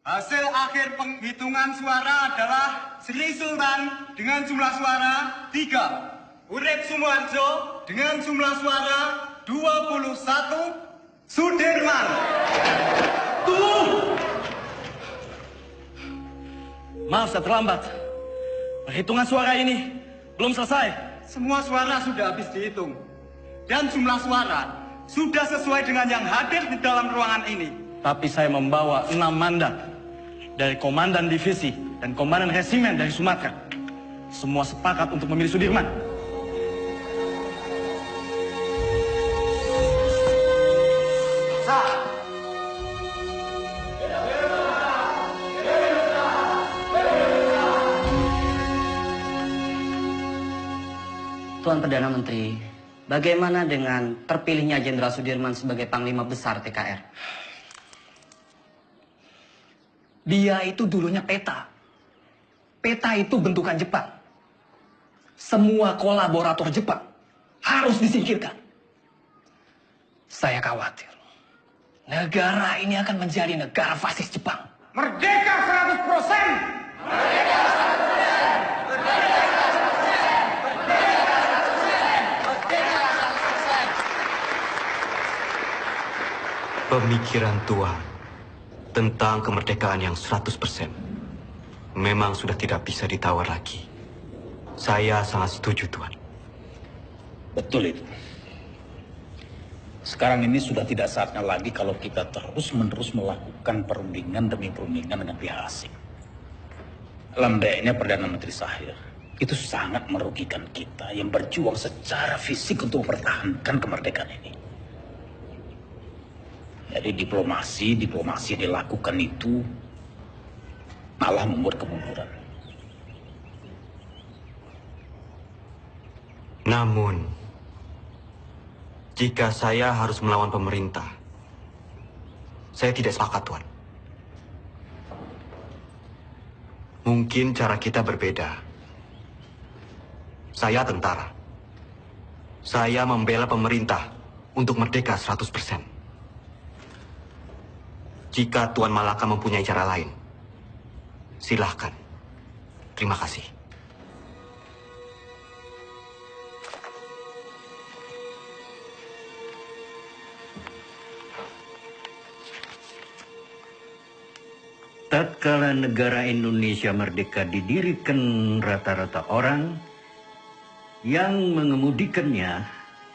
Hasil akhir penghitungan suara adalah Sri Sultan dengan jumlah suara 3. Urip Sumoharjo dengan jumlah suara 21. Sudirman. Tunggu! Maaf saya terlambat. Perhitungan suara ini belum selesai. Semua suara sudah habis dihitung. Dan jumlah suara sudah sesuai dengan yang hadir di dalam ruangan ini. Tapi saya membawa 6 mandat dari Komandan Divisi dan Komandan Resimen dari Sumatera. Semua sepakat untuk memilih Sudirman. Tuan Perdana Menteri, bagaimana dengan terpilihnya Jenderal Sudirman sebagai Panglima Besar TKR? Dia itu dulunya peta. Peta itu bentukan Jepang. Semua kolaborator Jepang harus disingkirkan. Saya khawatir negara ini akan menjadi negara fasis Jepang. Merdeka 100%! Pemikiran Tuan tentang kemerdekaan yang 100% memang sudah tidak bisa ditawar lagi. Saya sangat setuju, Tuan. Betul itu. Sekarang ini sudah tidak saatnya lagi kalau kita terus-menerus melakukan perundingan demi perundingan dengan pihak asing. Lembeknya Perdana Menteri Shahir itu sangat merugikan kita yang berjuang secara fisik untuk mempertahankan kemerdekaan ini. Jadi diplomasi yang dilakukan itu malah membuat kemunduran. Namun, jika saya harus melawan pemerintah, saya tidak sepakat, Tuan. Mungkin cara kita berbeda. Saya tentara. Saya membela pemerintah untuk merdeka 100%. Jika Tuan Malaka mempunyai cara lain, silahkan. Terima kasih. Tatkala negara Indonesia merdeka didirikan rata-rata orang yang mengemudikannya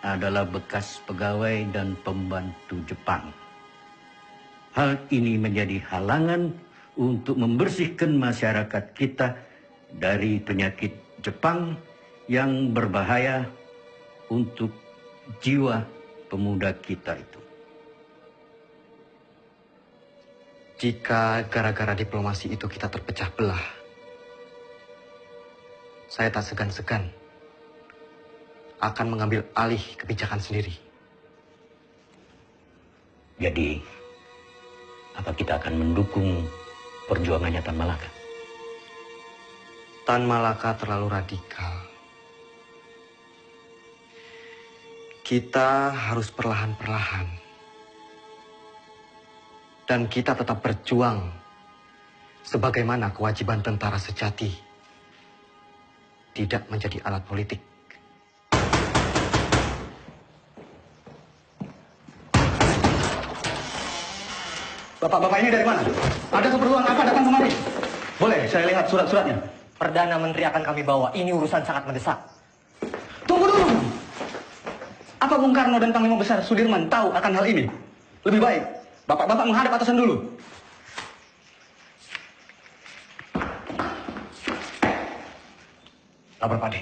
adalah bekas pegawai dan pembantu Jepang. Hal ini menjadi halangan untuk membersihkan masyarakat kita dari penyakit Jepang yang berbahaya untuk jiwa pemuda kita itu. Jika gara-gara diplomasi itu kita terpecah belah, saya tak segan-segan akan mengambil alih kebijakan sendiri. Jadi, apa kita akan mendukung perjuangannya Tan Malaka? Tan Malaka terlalu radikal. Kita harus perlahan-perlahan. Dan kita tetap berjuang sebagaimana kewajiban tentara sejati. Tidak menjadi alat politik. Bapak-bapak ini dari mana? Ada keperluan apa datang kemari? Boleh saya lihat surat-suratnya? Perdana Menteri akan kami bawa. Ini urusan sangat mendesak. Tunggu dulu. Apa Bung Karno dan Panglima Besar Sudirman tahu akan hal ini? Lebih baik bapak-bapak menghadap atasan dulu. Lapor Pak De.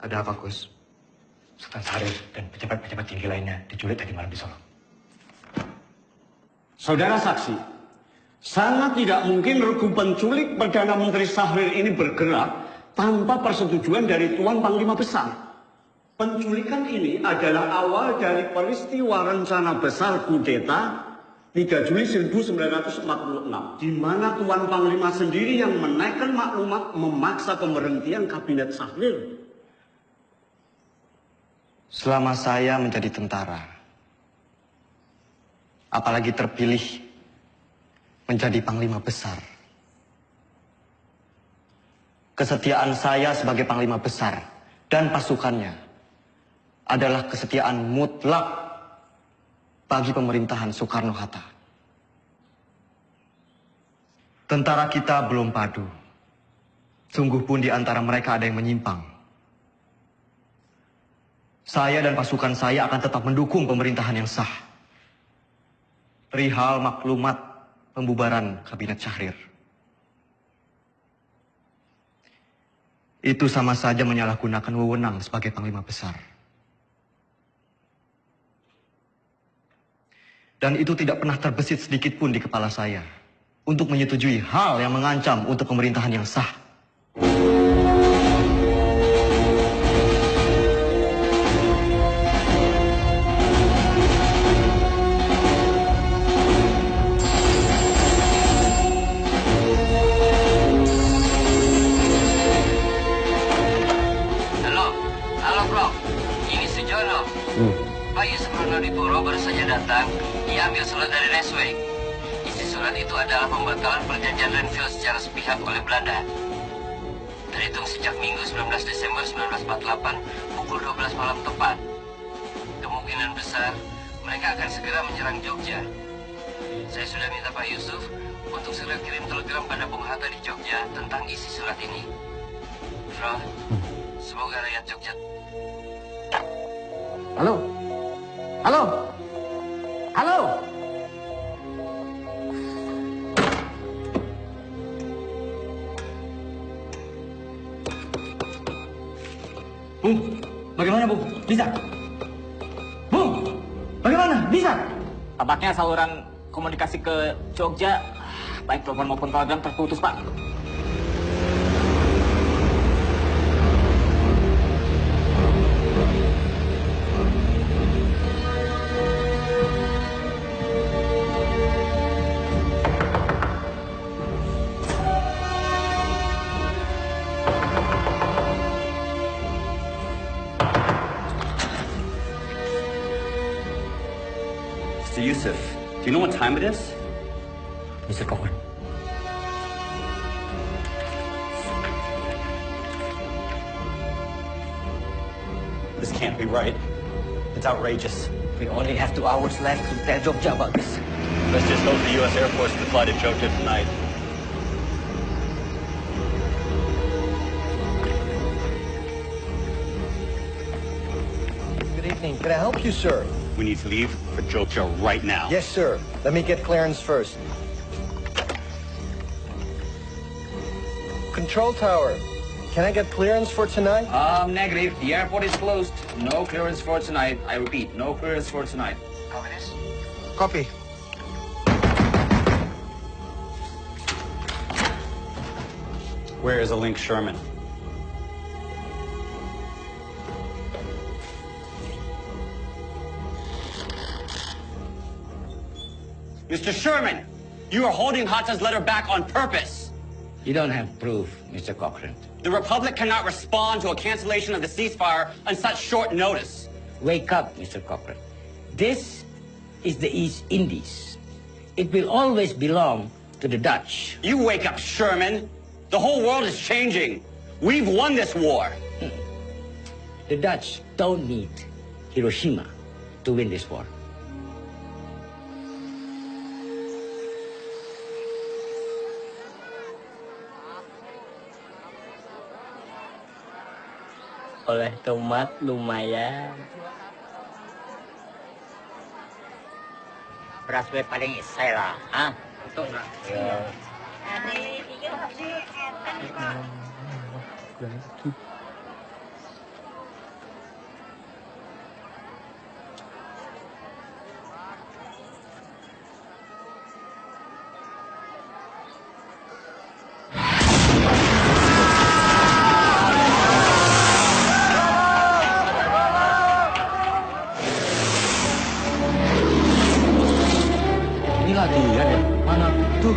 Ada apa, Gus? Sultan Syarif dan pejabat-pejabat tinggi lainnya diculik tadi malam di Solo. Saudara saksi, sangat tidak mungkin regu penculik Perdana Menteri Syahrir ini bergerak tanpa persetujuan dari Tuan Panglima Besar. Penculikan ini adalah awal dari peristiwa rencana besar kudeta 3 Juli 1946, di mana Tuan Panglima sendiri yang menaikkan maklumat memaksa pemberhentian kabinet Syahrir. Selama saya menjadi tentara, apalagi terpilih menjadi panglima besar. Kesetiaan saya sebagai panglima besar dan pasukannya adalah kesetiaan mutlak bagi pemerintahan Soekarno-Hatta. Tentara kita belum padu. Sungguh pun di antara mereka ada yang menyimpang. Saya dan pasukan saya akan tetap mendukung pemerintahan yang sah. Perihal maklumat pembubaran Kabinet Syahrir. Itu sama saja menyalahgunakan wewenang sebagai panglima besar. Dan itu tidak pernah terbesit sedikit pun di kepala saya untuk menyetujui hal yang mengancam untuk pemerintahan yang sah. Pak Yusuf Ronodipuro baru saja datang. Ia ambil surat dari Resweg. Isi surat itu adalah pembatalan perjanjian Renville secara sepihak oleh Belanda. Terhitung sejak Minggu 19 Desember 1948 pukul 12 malam tepat. Kemungkinan besar mereka akan segera menyerang Jogja. Saya sudah minta Pak Yusuf untuk segera kirim telegram pada Bung Hatta di Jogja tentang isi surat ini. Bro, semoga rakyat Jogja... Halo? Halo? Halo? Bung, bagaimana Bung? Bisa? Bung, bagaimana? Bisa? Tampaknya saluran komunikasi ke Jogja, baik telepon maupun telegram terputus, Pak. Mr. Yusuf, do you know what time it is? Mr. Cochran. This can't be right. It's outrageous. We only have 2 hours left to tell Jogja about this. Let's just hope the U.S. Air Force can fly to Jogja tonight. Good evening. Can I help you, sir? We need to leave for Jogja right now. Yes, sir. Let me get clearance first. Control tower. Can I get clearance for tonight? Negative. The airport is closed. No clearance for tonight. I repeat, no clearance for tonight. Copy this? Copy. Where is a Link Sherman? Mr. Sherman, you are holding Hatta's letter back on purpose. You don't have proof, Mr. Cochran. The Republic cannot respond to a cancellation of the ceasefire on such short notice. Wake up, Mr. Cochran. This is the East Indies. It will always belong to the Dutch. You wake up, Sherman. The whole world is changing. We've won this war. The Dutch don't need Hiroshima to win this war. Oleh tomat lumayan. Beras gue paling saya lah, Itu enggak? Ya. Ini latihan ya? Mana tuh?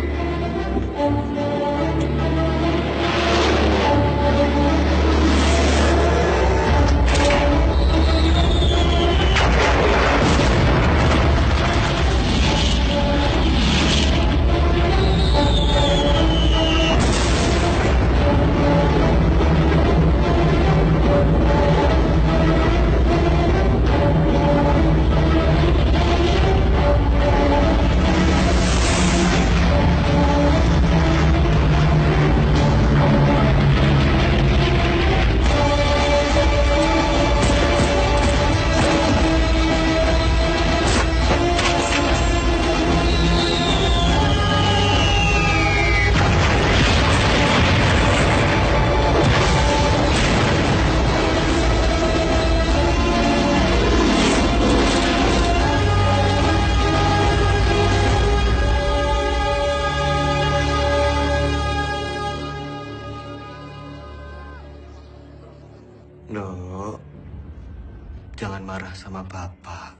Jangan marah sama Bapak.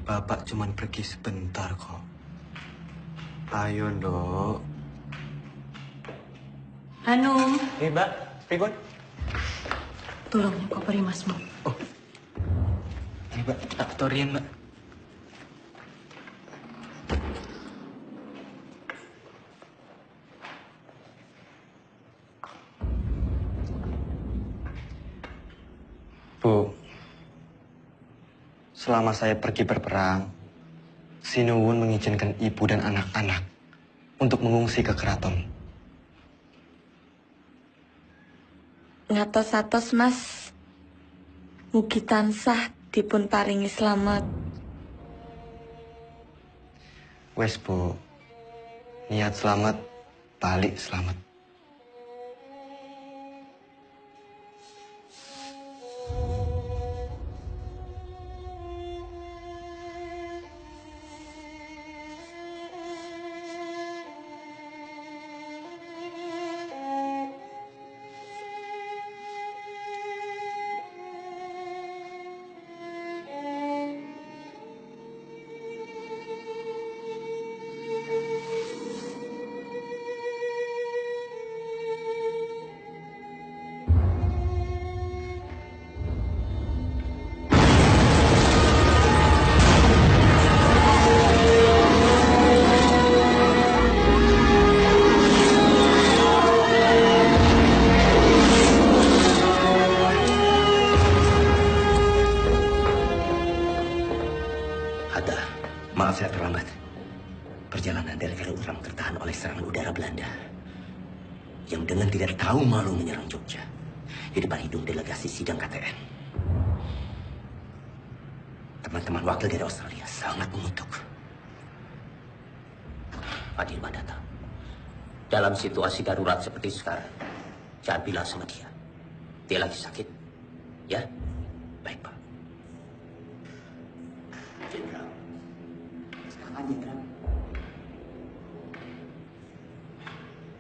Bapak cuman pergi sebentar kok. Ayo, Ndok. Hanum. Mbak, pripun? Tolong koperi Masmu. Ini, Mbak. Aktorian, Mbak. Bu, selama saya pergi berperang, Sinuwun mengizinkan ibu dan anak-anak untuk mengungsi ke keraton. Ngatos-atos Mas, mugi tansah dipun paringi slamet. Wes, Bu, niat selamat, balik selamat. Maaf saya terlambat. Perjalanan dari Velodram tertahan oleh serangan udara Belanda yang dengan tidak tahu malu menyerang Jogja di depan hidung delegasi sidang KTN. Teman-teman wakil dari Australia sangat mengutuk. Adil Mandata, dalam situasi darurat seperti sekarang, jangan bilang sama dia. Dia lagi sakit. Ya? Baik, Pak. Jenderal. Silakan, Jenderal.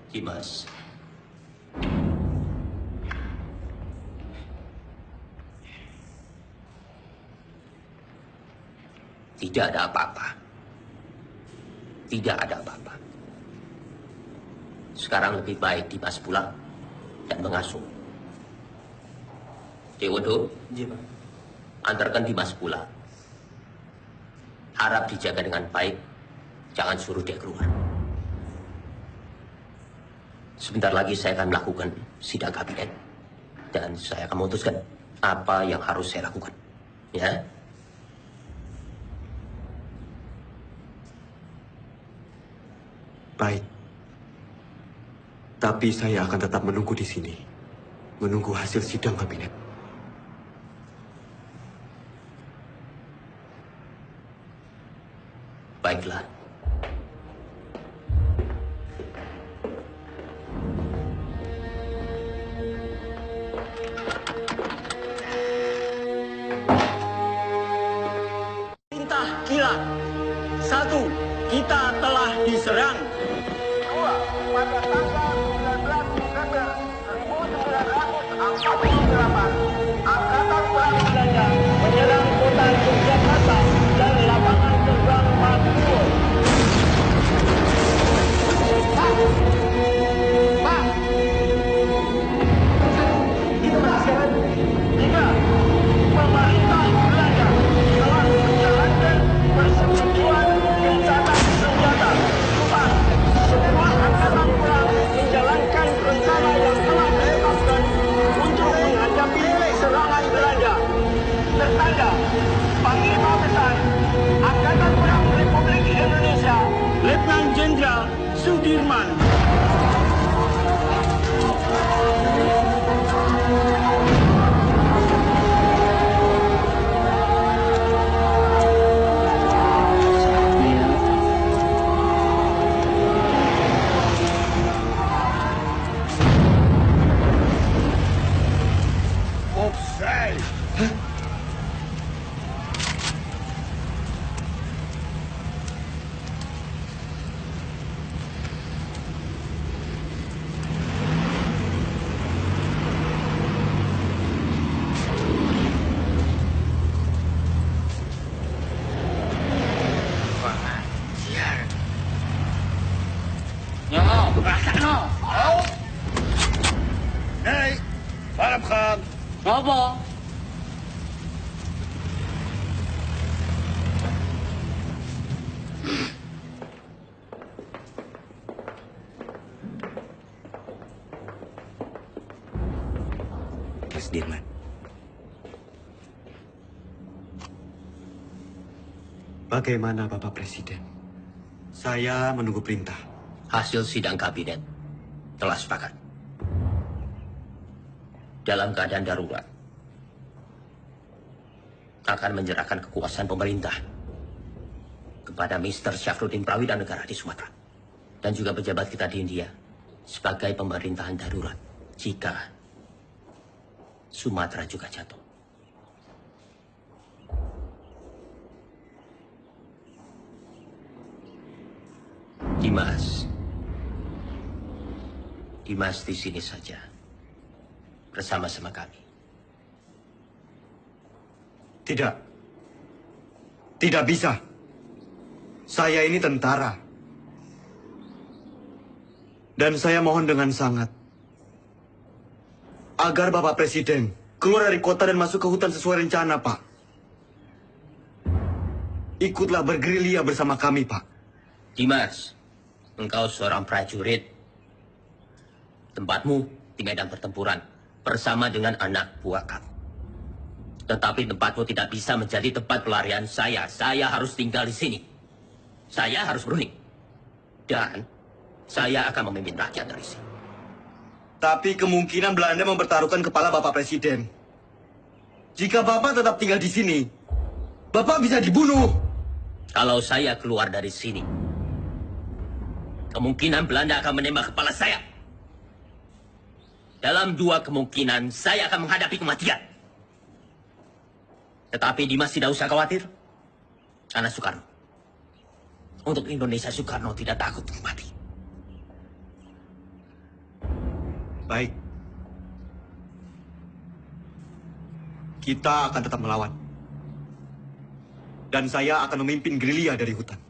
Dimas. Tidak ada apa-apa. Tidak ada apa-apa. Sekarang lebih baik Dimas pulang dan mengasuh. Dewodo, antarkan Dimas pulang. Harap dijaga dengan baik. Jangan suruh dia keluar. Sebentar lagi saya akan melakukan sidang kabinet. Dan saya akan memutuskan apa yang harus saya lakukan. Ya? Baik. Tapi saya akan tetap menunggu di sini. Menunggu hasil sidang kabinet. Baiklah. Perintah kilat. 1. Kita telah diserang. 2. Pada tanggal 19 Desember 1948, Angkatan Perang Belanda menyerang kota Yogyakarta dan lapangan terbang Maguwo. Pak! Itu sekarang. 3. Pemerintah Belanda telah menjalankan persetujuan gencatan senjata. 4. Semua angkatan perang now. Hey, Farab Khan. Apa? Sudirman. Bagaimana Bapak Presiden? Saya menunggu perintah. Hasil sidang kabinet telah sepakat. Dalam keadaan darurat, akan menyerahkan kekuasaan pemerintah kepada Mr. Syafruddin Prawira Negara di Sumatera. Dan juga pejabat kita di India sebagai pemerintahan darurat jika Sumatera juga jatuh. Dimas di sini saja bersama-sama kami. Tidak. Tidak bisa. Saya ini tentara. Dan saya mohon dengan sangat agar Bapak Presiden keluar dari kota dan masuk ke hutan sesuai rencana, Pak. Ikutlah bergerilya bersama kami, Pak. Dimas, engkau seorang prajurit. Tempatmu di medan pertempuran bersama dengan anak buah kamu. Tetapi tempatmu tidak bisa menjadi tempat pelarian saya. Saya harus tinggal di sini. Saya harus berunding. Dan saya akan memimpin rakyat dari sini. Tapi kemungkinan Belanda mempertaruhkan kepala Bapak Presiden. Jika Bapak tetap tinggal di sini, Bapak bisa dibunuh. Kalau saya keluar dari sini, kemungkinan Belanda akan menembak kepala saya. Dalam dua kemungkinan, saya akan menghadapi kematian. Tetapi Dimas tidak usah khawatir. Karena Soekarno. Untuk Indonesia, Soekarno tidak takut mati. Baik. Kita akan tetap melawan. Dan saya akan memimpin gerilya dari hutan.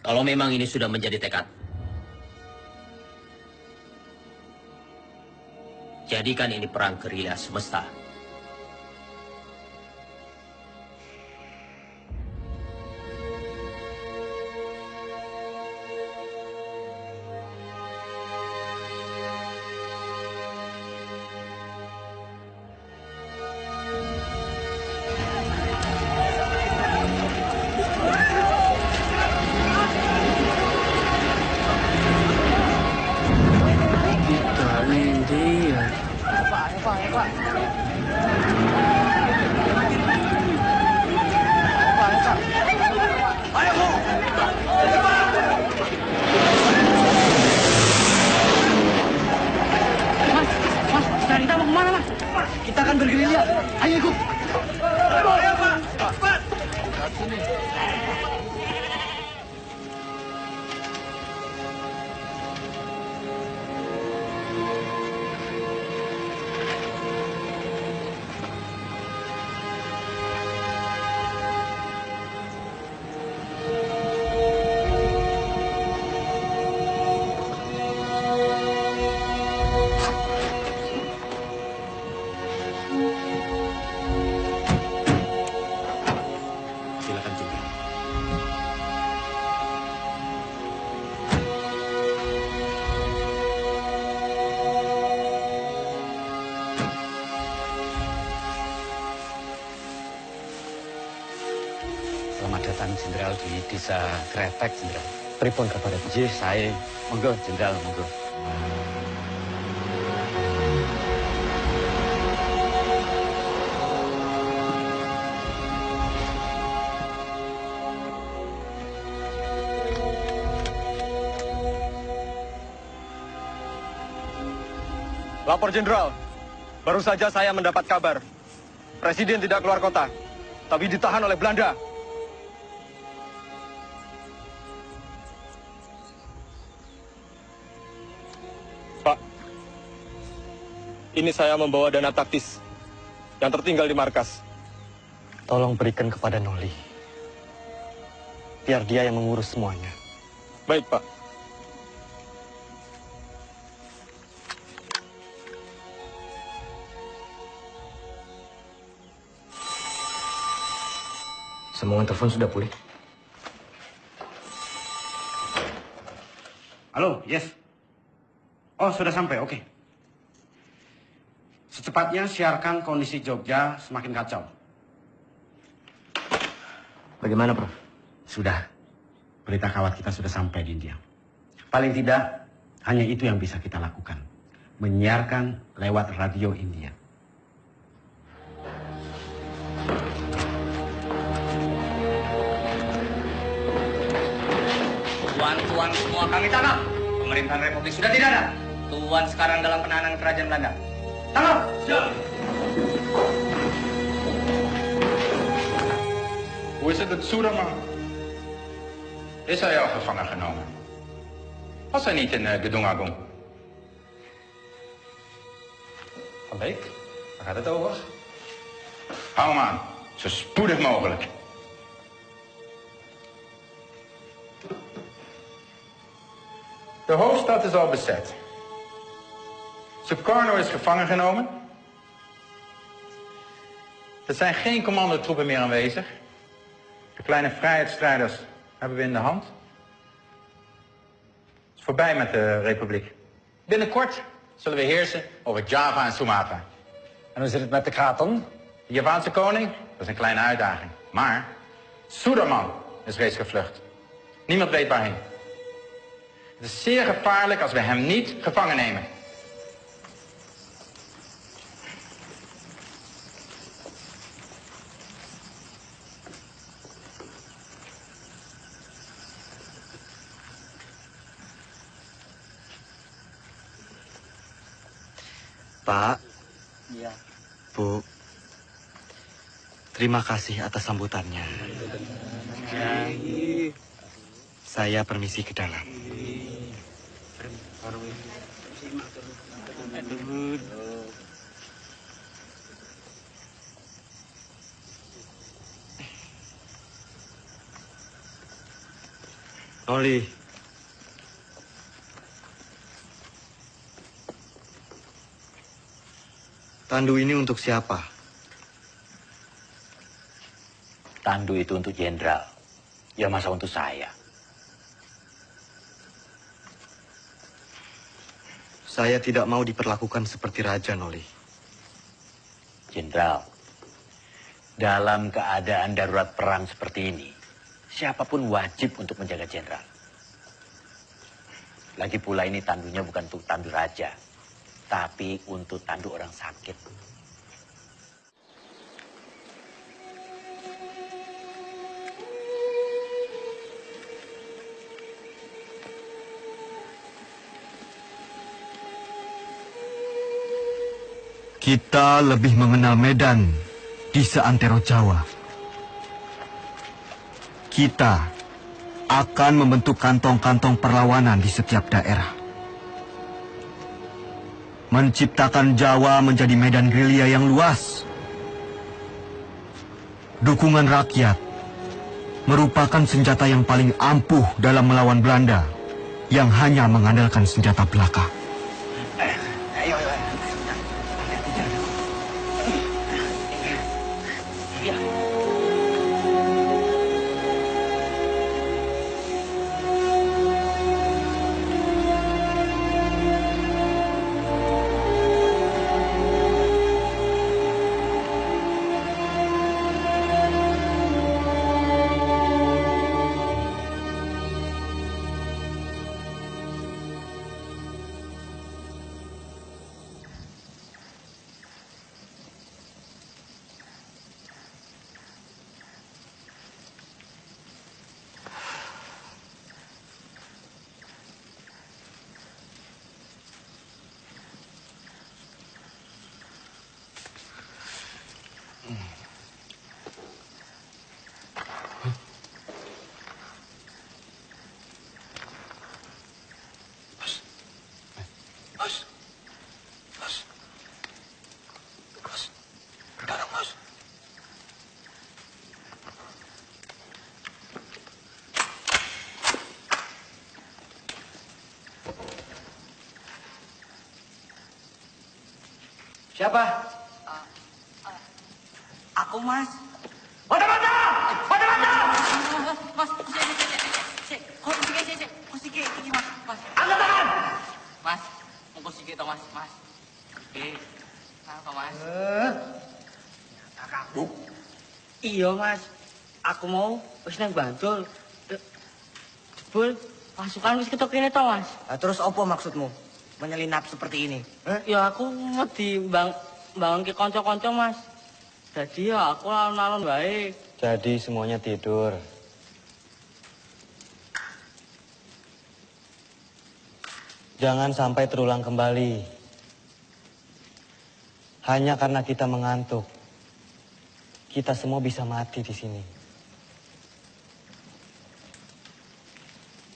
Kalau memang ini sudah menjadi tekad, jadikan ini perang gerilya semesta. Jenderal di desa Kretek, Jenderal. Pripun kabar? Nggih, sae. Monggo, Jenderal, monggo. Lapor Jenderal, baru saja saya mendapat kabar. Presiden tidak keluar kota, tapi ditahan oleh Belanda. Pak, ini saya membawa dana taktis yang tertinggal di markas. Tolong berikan kepada Noli. Biar dia yang mengurus semuanya. Baik, Pak. Sambungan telepon sudah pulih. Halo, yes. Oh, sudah sampai, oke. Secepatnya siarkan kondisi Jogja semakin kacau. Bagaimana, Prof? Sudah. Berita kawat kita sudah sampai di India. Paling tidak, hanya itu yang bisa kita lakukan. Menyiarkan lewat radio India. Tuan-tuan semua kami tangkap. Pemerintahan Republik sudah tidak ada. Tuan sekarang dalam penahanan kerajaan Belanda. Tangkap! Siap! Hoe is het met Soederman? Is hij al gevangen genomen? Was hij niet in Gedung Agung? Van Beek, waar gaat het over? Hou hem aan, zo spoedig mogelijk. De hoofdstad is al bezet. Sukarno is gevangen genomen. Er zijn geen commandotroepen meer aanwezig. De kleine vrijheidsstrijders hebben we in de hand. Het is voorbij met de republiek. Binnenkort zullen we heersen over Java en Sumatra. En hoe zit het met de Kraton? De Javaanse koning? Dat is een kleine uitdaging. Maar Suderman is reeds gevlucht. Niemand weet waarheen. Het is zeer gevaarlijk als we hem niet gevangen nemen. Pak, Iya. Bu, terima kasih atas sambutannya. Saya permisi ke dalam. Oli. Tandu ini untuk siapa? Tandu itu untuk jenderal. Ya masa untuk saya? Saya tidak mau diperlakukan seperti raja, Noli. Jenderal, dalam keadaan darurat perang seperti ini, siapapun wajib untuk menjaga jenderal. Lagi pula ini tandunya bukan untuk tandu raja, tapi untuk tandu orang sakit. Kita lebih mengenal Medan di seantero Jawa. Kita akan membentuk kantong-kantong perlawanan di setiap daerah. Menciptakan Jawa menjadi medan gerilya yang luas. Dukungan rakyat merupakan senjata yang paling ampuh dalam melawan Belanda yang hanya mengandalkan senjata belaka. Siapa? Aku, Mas. Mata-mata! Mata-mata! Iya, Mas. Aku mau wis nang Bantul. Jebul pasukan wis ketok kene to, Mas. Terus opo maksudmu? Menyelinap seperti ini? Ya aku wedi bangun ke kanca-kanca, Mas. Jadi ya aku alon-alon wae. Jadi semuanya tidur. Jangan sampai terulang kembali. Hanya karena kita mengantuk, kita semua bisa mati di sini.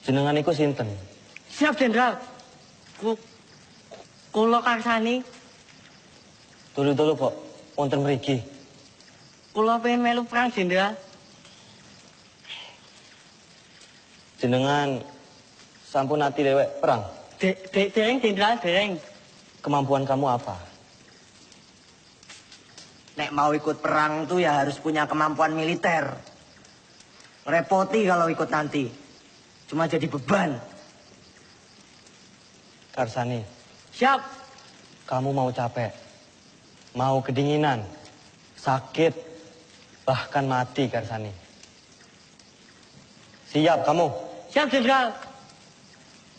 Jenengan iku sinten? Siap, Jenderal. Kula karsani. Tulu-tulu kok, wonten mriki. Kula pengen melu perang, Jenderal. Jenengan sampun ati dewek perang? Dereng, Jenderal, dereng. Kemampuan kamu apa? Nek mau ikut perang tuh ya harus punya kemampuan militer. Repoti kalau ikut nanti. Cuma jadi beban. Karsani. Siap. Kamu mau capek, mau kedinginan, sakit, bahkan mati, Karsani. Siap kamu? Siap, Jenderal.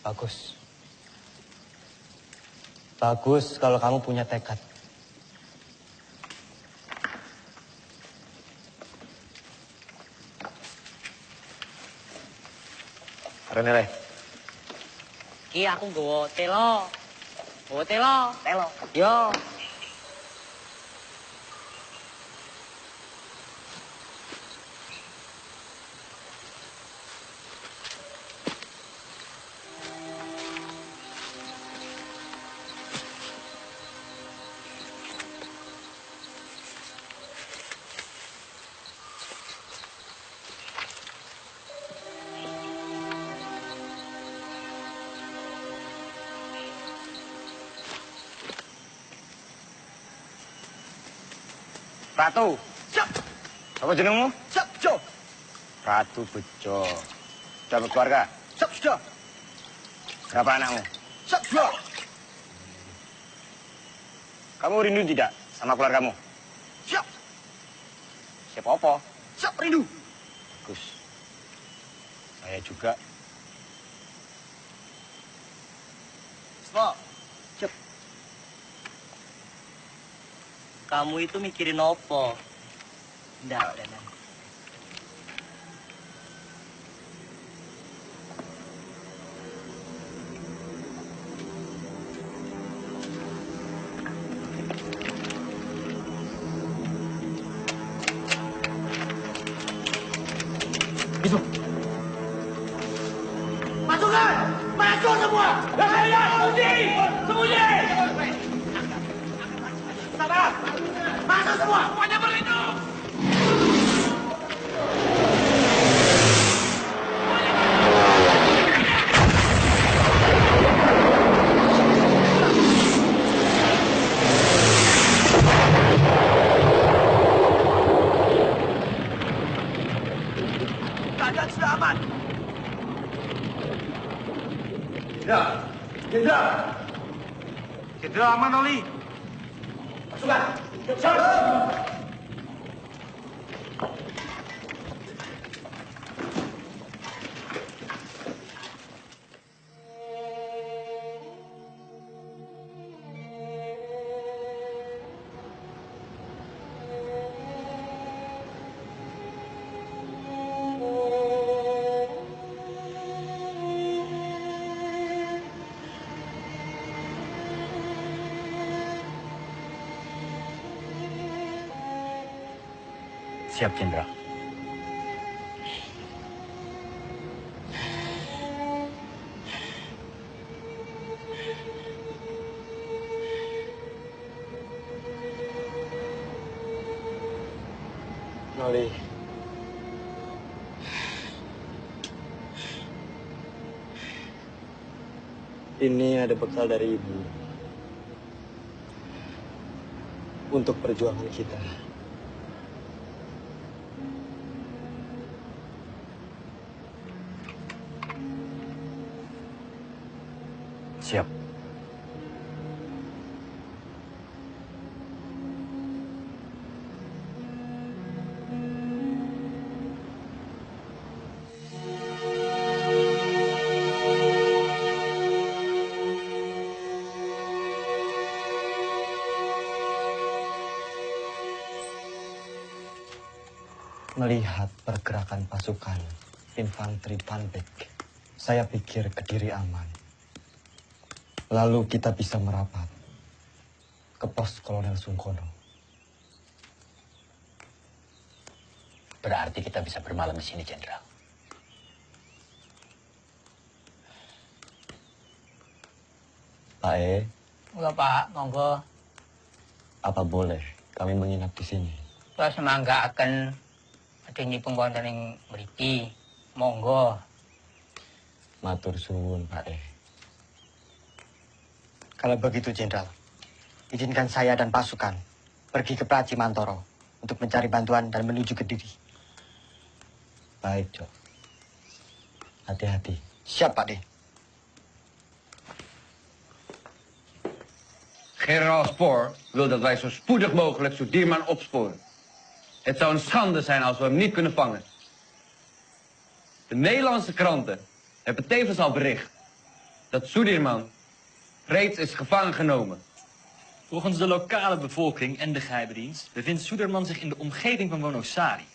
Bagus. Bagus kalau kamu punya tekad. Rene, Ki aku nggawa telo. Nggawa telo. Telo. Yo. Ratu. Siap. Apa jenengmu? Siap, Jo. Ratu Bejo. Sudah berkeluarga? Siap, sudah. Berapa anakmu? Siap, sudah. Kamu rindu tidak sama keluargamu? Siap. Siapa apa? Siap, rindu. Bagus. Saya juga. Siap. Siap. Kamu itu mikirin apa? Nggak, udah. Itu. Pasukan! Masuk semua! Sembunyi! Sembunyi! Sabar! Masuk semua! Semuanya berlindung! Keadaan sudah aman. Jenderal! Jenderal aman, Oli. Pasukan! Siap! Siap, Jenderal. Noli. Ini ada bekal dari Ibu. Untuk perjuangan kita. Siap. Melihat pergerakan pasukan infanteri Panbek, saya pikir Kediri aman. Lalu kita bisa merapat ke pos Kolonel Sungkono. Berarti kita bisa bermalam di sini, Jenderal. Pak E, Enggak, Pak. Monggo. apa boleh kami menginap di sini? Kula semanggaken adingi pengkonten ing mriki. Monggo. Matur suwun, Pak E. Kalau begitu, Jenderal, izinkan saya dan pasukan pergi ke Praji Mantoro untuk mencari bantuan dan menuju Kediri. Baik, Cok. Hati-hati. Siap, Pak D. Generaal Spoor wil dat wij zo spoedig mogelijk Sudirman opsporen. Het zou een schande zijn als we hem niet kunnen vangen. De Nederlandse kranten hebben tevens al bericht dat Sudirman reeds is gevangen genomen. Volgens de lokale bevolking en de geheimdienst bevindt Suderman zich in de omgeving van Wonosari.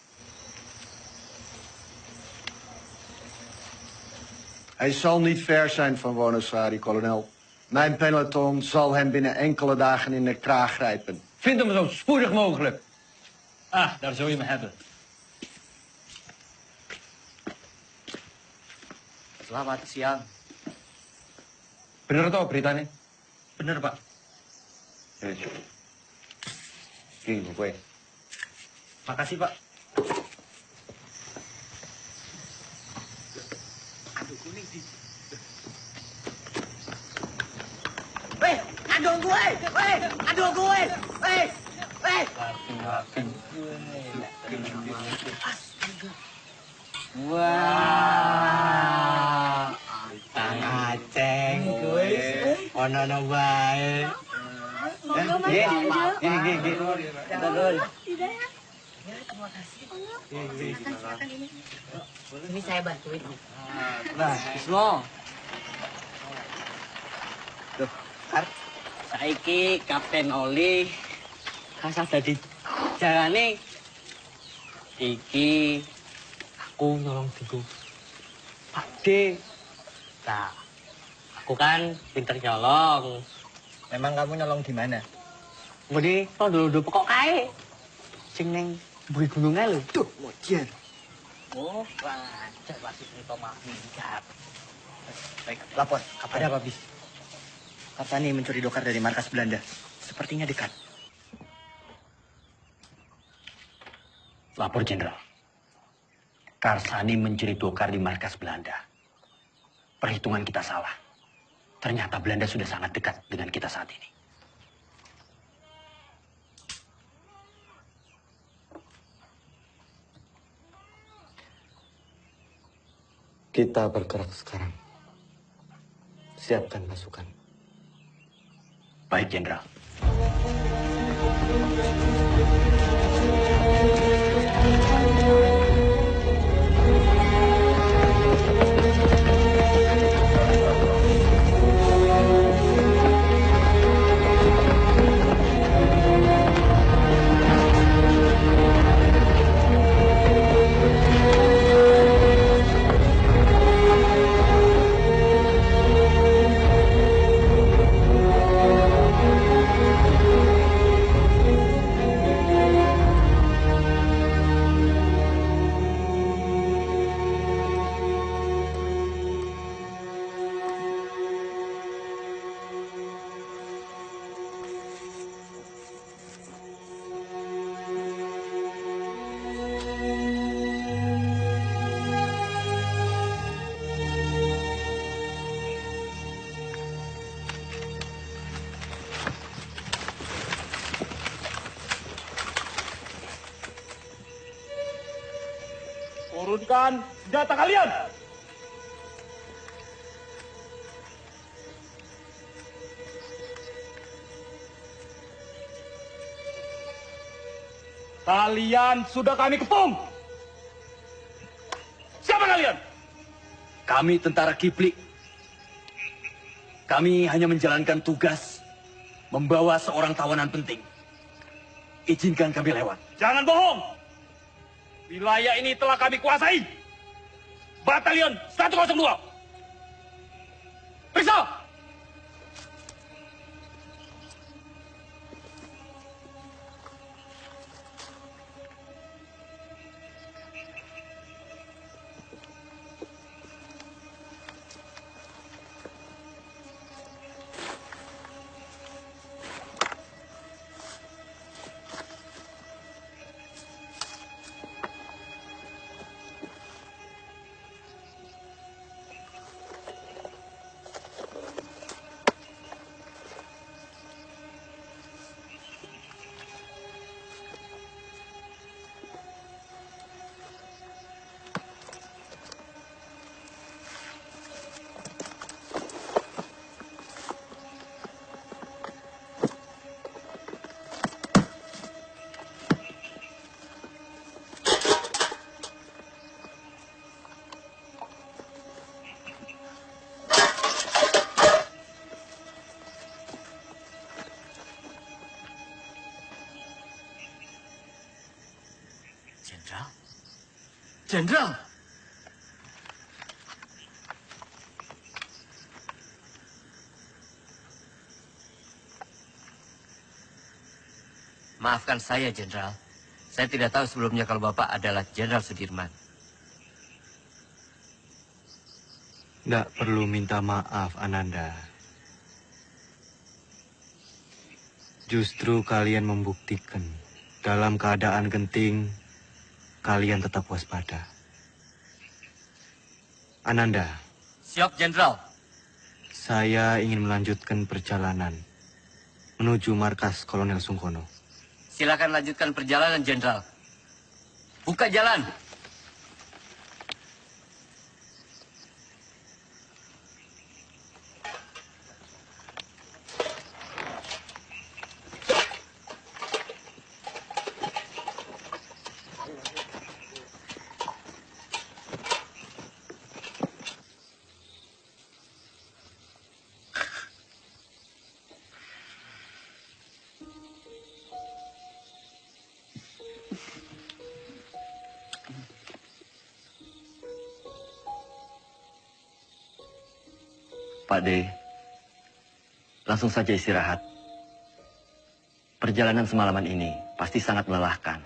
Hij zal niet ver zijn van Wonosari, kolonel. Mijn peloton zal hem binnen enkele dagen in de kraag grijpen. Vind hem zo spoedig mogelijk. Ah, daar zul je me hebben. Selamat siang. Bener toh beritanya? Bener, Pak. Ini gue. Makasih, Pak. Weh, aduh gue! Weh, aduh gue! Weh, weh! Wah, Kang Aceng gue. Ono bae. Gini. Kita dulu. Terima kasih. Silakan ini. Ini saya bantuin. Nah, Bismo. Duh, saiki Kapten Oli kasah dadi jalane iki aku nolong diku Pak D. Nah, aku kan pinter nyolong. Memang kamu nyolong di mana? Mudi tondo pokok kae. Sing ning mburi gununge lho. Tuh, mojen. Oh, wajar wasit itu mah minggat. Baik, lapor. Ada apa, Bis? Karsani mencuri dokar dari markas Belanda. Sepertinya dekat. Lapor, Jenderal. Karsani mencuri dokar di markas Belanda. Perhitungan kita salah. Ternyata Belanda sudah sangat dekat dengan kita saat ini. Kita bergerak sekarang. Siapkan pasukan. Baik, Jenderal. Turunkan senjata kalian! Kalian sudah kami kepung! Siapa kalian? Kami tentara Kiplik. Kami hanya menjalankan tugas membawa seorang tawanan penting. Izinkan kami lewat. Jangan bohong! Wilayah ini telah kami kuasai. Batalion 102. Periksa! Jenderal. Maafkan saya, Jenderal. Saya tidak tahu sebelumnya kalau Bapak adalah Jenderal Sudirman. Nggak perlu minta maaf, Ananda. Justru kalian membuktikan dalam keadaan genting, kalian tetap waspada. Ananda. Siap, Jenderal. Saya ingin melanjutkan perjalanan menuju markas Kolonel Sungkono. Silakan lanjutkan perjalanan, Jenderal. Buka jalan. Pak D, langsung saja istirahat. Perjalanan semalaman ini pasti sangat melelahkan.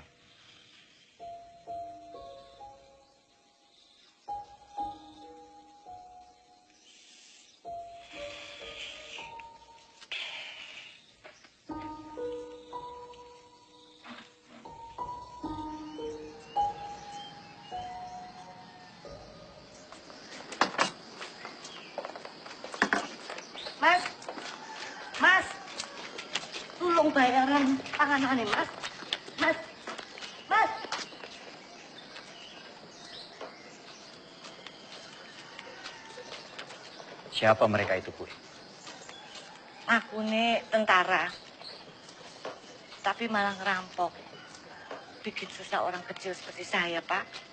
Mas, Mas, tolong bayaran panganane, Mas. Mas, Mas. Siapa mereka itu, Bu? Aku nih tentara, tapi malah ngerampok. Bikin susah orang kecil seperti saya, Pak.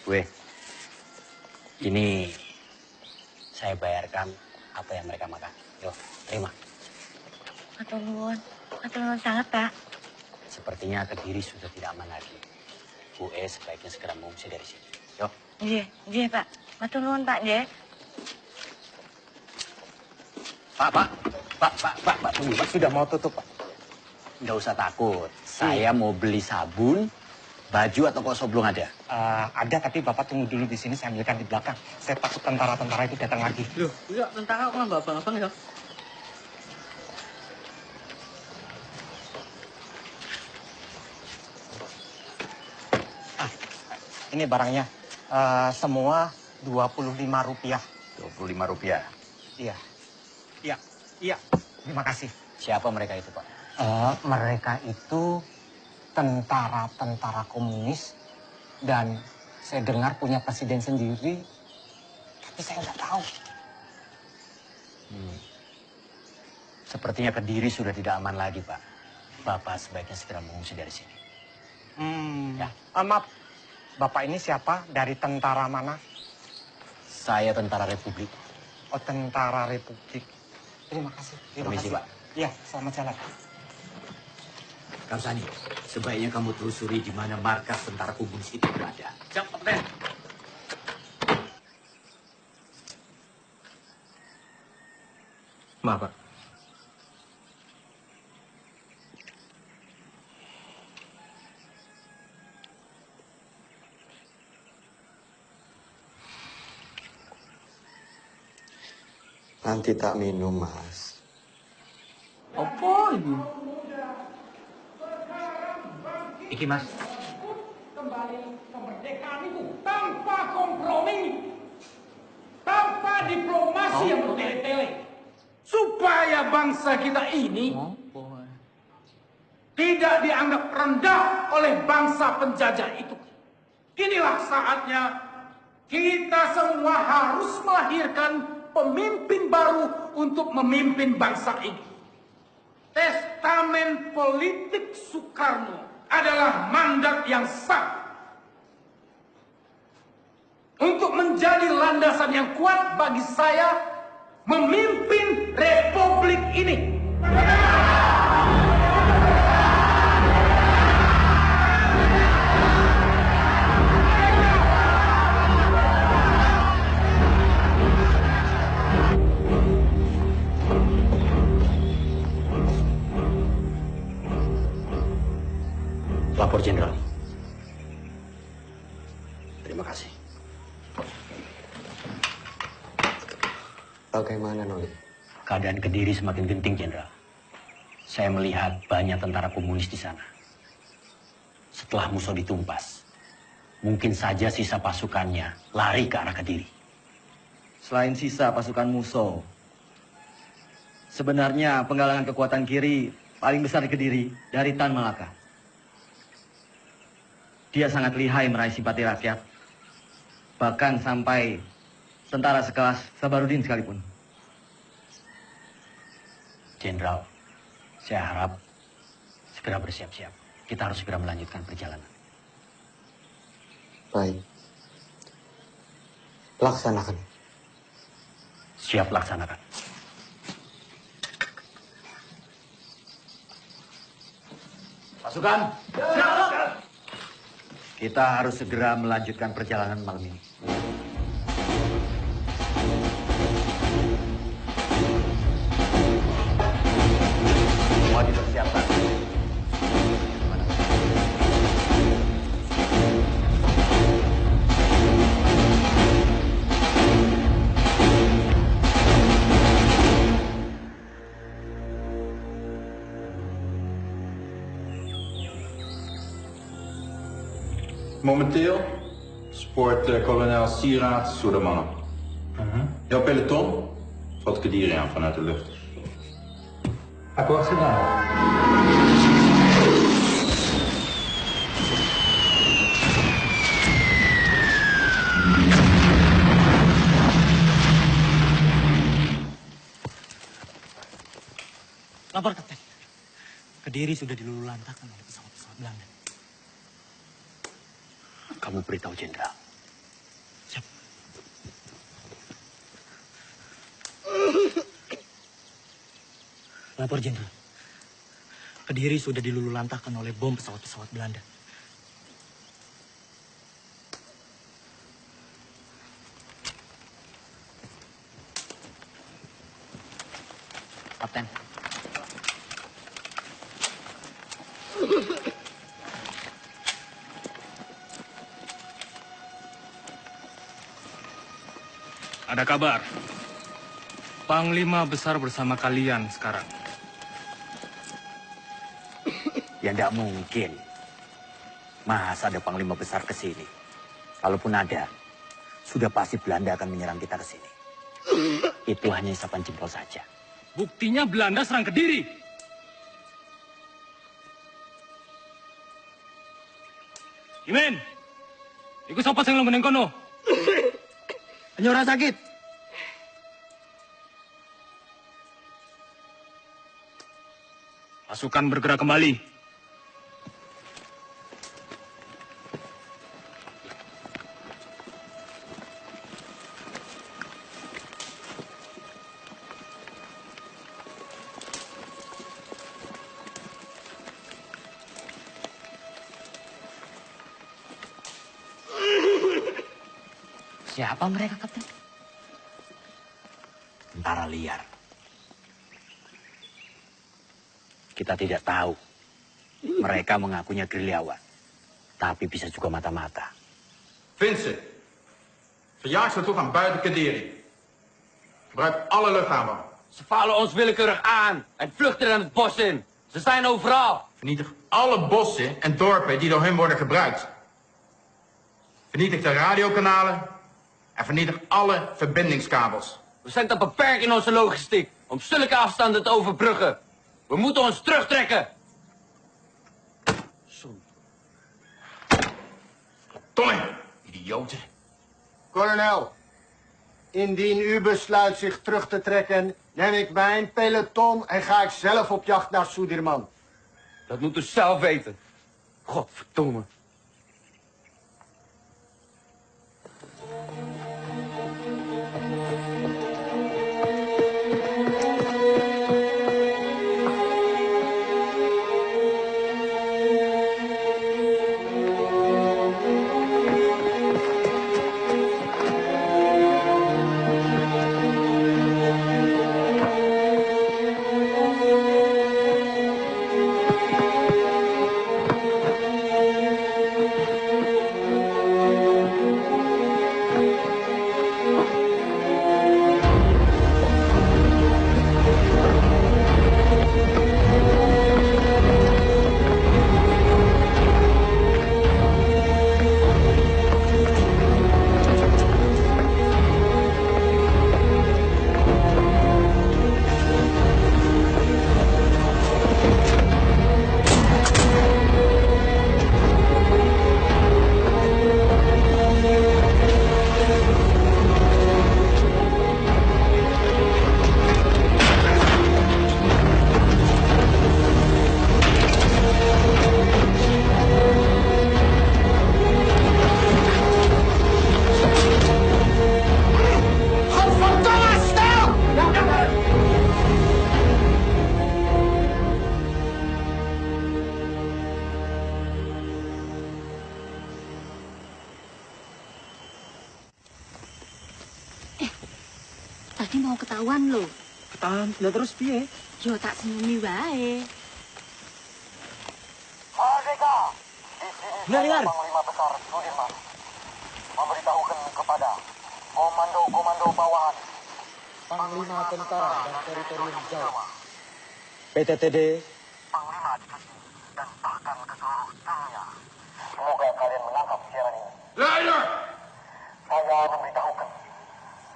Gue, ini saya bayarkan apa yang mereka makan. Yo, terima. Matur nuwun sangat, Pak. Sepertinya Kediri sudah tidak aman lagi. Gue sebaiknya segera mengungsi dari sini. Yo. Iya, Pak. Matur nuwun, Pak, nggih. Pak, tunggu, Pak. Sudah mau tutup, Pak. Nggak usah takut. Saya mau beli sabun, baju atau kok belum ada? Ada, tapi Bapak tunggu dulu di sini, saya ambilkan di belakang. Saya takut tentara-tentara itu datang lagi. Loh, enggak, tentara kok nggak abang-abang ya? Ini barangnya, semua Rp25. Rp25? Iya. Terima kasih. Siapa mereka itu, Pak? Mereka itu tentara-tentara komunis dan saya dengar punya presiden sendiri, tapi saya nggak tahu. Sepertinya Kediri sudah tidak aman lagi, Pak. Bapak sebaiknya segera mengungsi dari sini. Ya. Maaf, Bapak ini siapa? Dari tentara mana? Saya tentara Republik. Tentara Republik. Terima kasih. Terima Permisi, kasih. Pak. Ya, selamat jalan. Kamsani, sebaiknya kamu telusuri di mana markas tentara komunis itu berada. Siap, Kapten. Maaf, Pak. Nanti tak minum, Mas. Apa ini? Iki, Mas. Kembali kemerdekaan itu tanpa kompromi, tanpa diplomasi yang bertele-tele, supaya bangsa kita ini tidak dianggap rendah oleh bangsa penjajah itu. Inilah saatnya kita semua harus melahirkan pemimpin baru untuk memimpin bangsa ini. Testamen politik Soekarno adalah mandat yang sah untuk menjadi landasan yang kuat bagi saya memimpin republik ini. Lapor Jenderal. Terima kasih. Bagaimana, Noli? Keadaan Kediri semakin genting, Jenderal. Saya melihat banyak tentara komunis di sana. Setelah Musso ditumpas, mungkin saja sisa pasukannya lari ke arah Kediri. Selain sisa pasukan Musso, sebenarnya penggalangan kekuatan kiri paling besar di Kediri dari Tan Malaka. Dia sangat lihai meraih simpati rakyat, bahkan sampai tentara sekelas Sabarudin sekalipun. Jenderal, saya harap segera bersiap-siap. Kita harus segera melanjutkan perjalanan. Baik. Laksanakan. Siap laksanakan. Pasukan, kita harus segera melanjutkan perjalanan malam ini. Semua dipersiapkan. Momenteel spoort kolonel Sieraad Soedermannen. Jouw peloton valt Kediri aan vanuit de lucht. Akkoord gedaan. Lapor, Kapten. Kediri sudah dilululantakkan oleh pesawat-pesawat Belanda. Kamu beritahu Jenderal. Siap. Lapor Jenderal. Kediri sudah dilululantakkan oleh bom pesawat-pesawat Belanda. Kapten. Ada kabar. Panglima besar bersama kalian sekarang. Ya tidak mungkin. Masa ada panglima besar ke sini? Kalaupun ada, sudah pasti Belanda akan menyerang kita ke sini. Itu hanya isapan jempol saja. Buktinya Belanda serang Kediri. Imen, ikut siapa sing nang kono? Hanya orang sakit. Pasukan bergerak kembali. Siapa mereka, Kapten? Tentara liar. Kita tidak tahu. Mereka mengakunya gerilyawan. Tapi bisa juga mata-mata. Vincent, verjaag ze toe gaan buiten Kaderi. Gebruik alle luchthaven. Ze vallen ons willekeurig aan en vluchten dan het bos in. Ze zijn overal. Vernietig alle bossen en dorpen die door hen worden gebruikt. Vernietig de radiokanalen en vernietig alle verbindingskabels. We zijn te beperkt in onze logistiek om zulke afstanden te overbruggen. We moeten ons terugtrekken. Tommy, idioten. Kolonel, indien u besluit zich terug te trekken, neem ik mijn peloton en ga ik zelf op jacht naar Sudirman. Dat moet u zelf weten. Godverdomme. Tadi mau ketahuan loh. Ketahuan, lah terus piye? Yo tak sembunyi wae. Merdeka! Benar. Panglima Besar Sudirman memberitahukan kepada komando-komando bawahan Panglima Tentara dan Teritorium Jawa, PTTD, Panglima Divisi, dan bahkan ke seluruh dunia. Semoga kalian menangkap siaran ini. Leider! Saya memberitahukan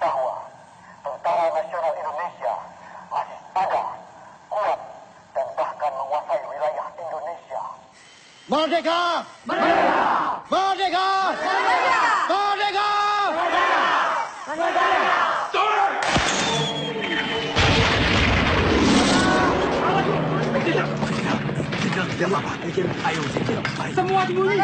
bahwa Tentara Nasional Indonesia masih ada, kuat, dan bahkan menguasai wilayah Indonesia. Merdeka! Merdeka! Merdeka! Merdeka! Merdeka! Merdeka! Tidak apa-apa. Ayo, Semua sembunyi!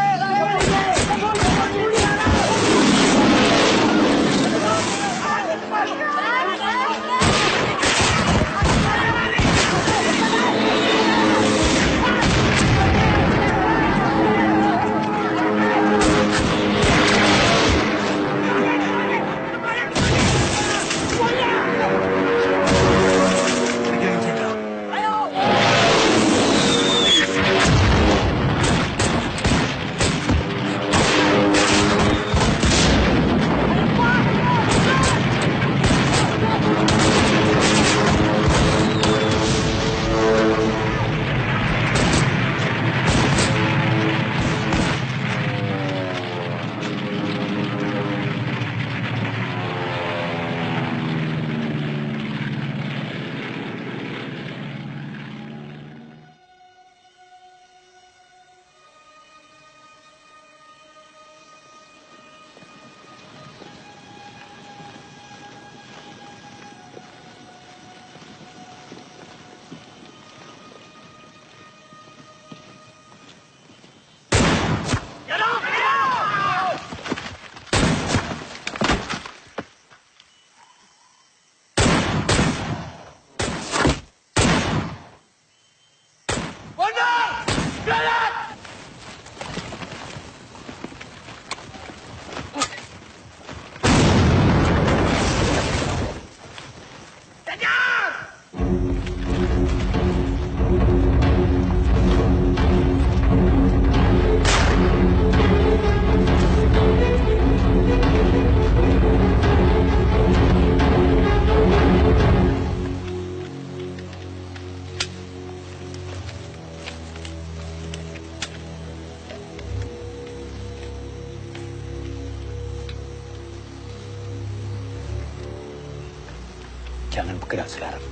bergerak sekarang.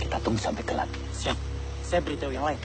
Kita tunggu sampai gelap. Siap. Saya beritahu yang lain.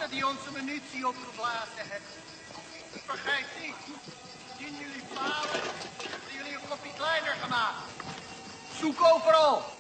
Die onze munitie opgeblazen hebben. Vergeet niet, zien jullie falen, hebben jullie een kopje kleiner gemaakt. Zoek overal.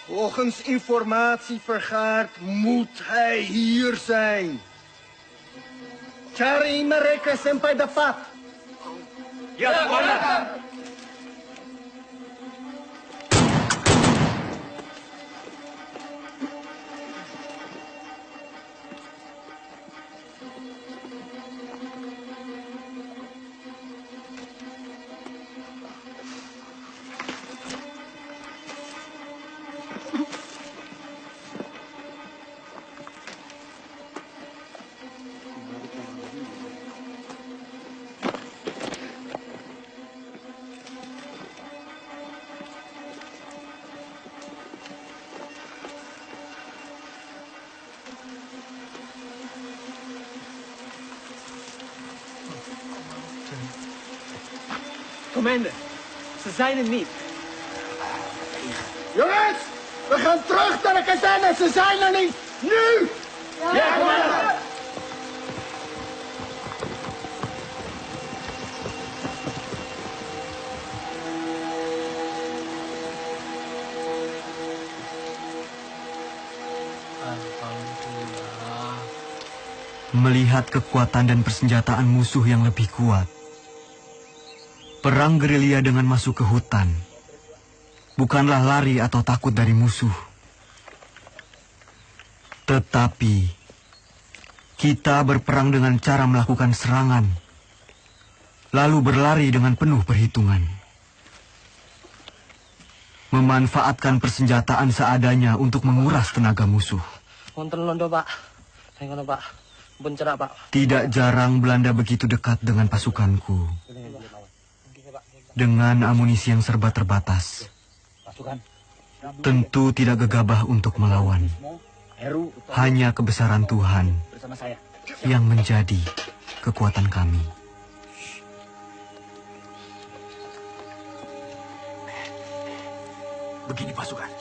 Volgens informatie vergaard moet hij hier zijn. Cari mereka sampai dapat. Ya, komandan. Commander, ze zijn er niet. Jongens, we gaan terug naar de kazerne. Ze zijn er niet. Nu! Ja, commander! Melihat kekuatan dan persenjataan musuh yang lebih kuat, perang gerilya dengan masuk ke hutan bukanlah lari atau takut dari musuh. Tetapi kita berperang dengan cara melakukan serangan, lalu berlari dengan penuh perhitungan. Memanfaatkan persenjataan seadanya untuk menguras tenaga musuh. Wonten londo, Pak. Saya ngono, Pak. Bencana, Pak. Tidak jarang Belanda begitu dekat dengan pasukanku. Dengan amunisi yang serba terbatas, tentu tidak gegabah untuk melawan. Hanya kebesaran Tuhan yang menjadi kekuatan kami. Begini pasukan.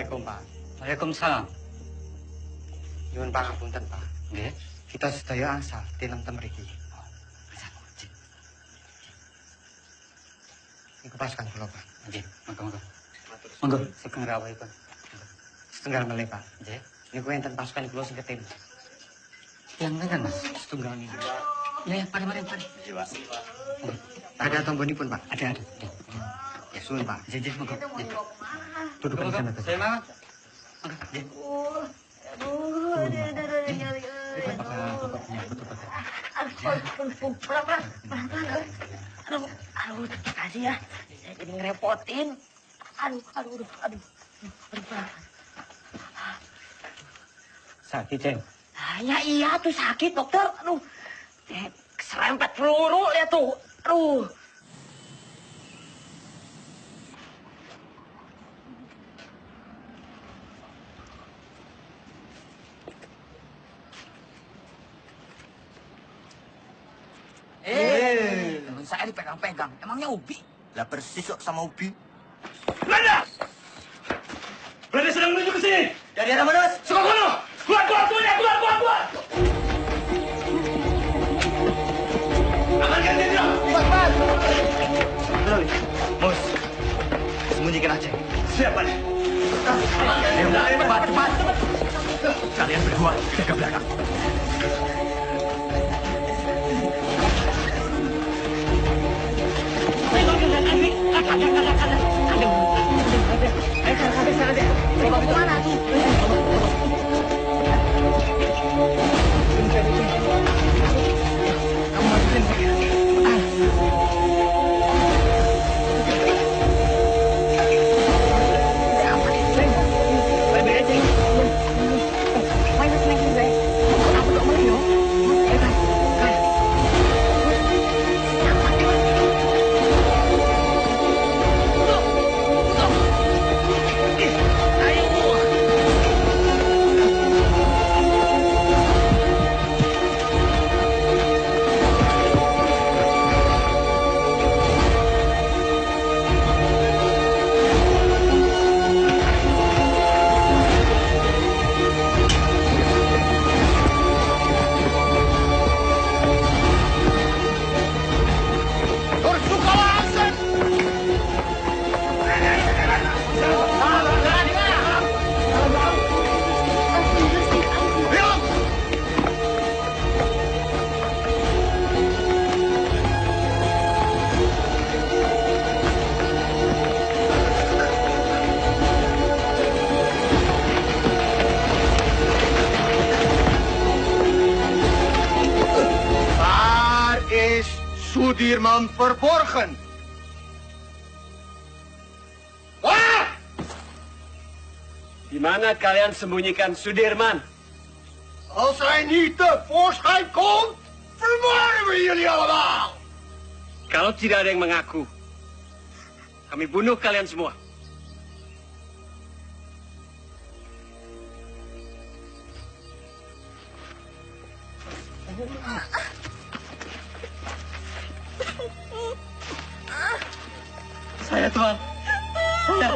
Assalamualaikum, Pak. Waalaikumsalam. Nyuwun pangapunten, Pak. Nggih. Kita sedaya angsal tinenten mriki. Niku pasukan kula, Pak. Nggih, monggo-monggo. Monggo, sugeng rawuhipun. Setunggal melih, Pak. Nggih. Niku enten pasukan kula sing ketim. Yang ngeten, Mas. Setunggal niku. Ya, mari. Nggih, Pak. Ada tombolipun, Pak. Ada. Ya, suwun, Pak. Nggih, monggo. Duduk di sana. Saya mah. Aduh, terima kasih ya. Saya jadi ngerepotin. Aduh. Sakit, Ceng. Ya iya tuh sakit, dokter. Aduh, keserempet peluru ya tuh. Aduh. Temen saya dipegang-pegang. Emangnya Ubi? Lah persis kok sama Ubi. Belanda! Belanda sedang menuju ke sini! Dari arah mana, Mas? Suka kono! Keluar! Amankan jenderal! Cepat! Mus, sembunyikan aja. Siapa nih? Amankan jenderal! Cepat! Kalian berdua jaga belakang. Sudirman verborgen. Wah! Di mana kalian sembunyikan Sudirman? Als hij niet tevoorschijn komt, vermoorden we jullie allemaal. Kalau tidak ada yang mengaku, kami bunuh kalian semua. Saya, Tuan. Saya.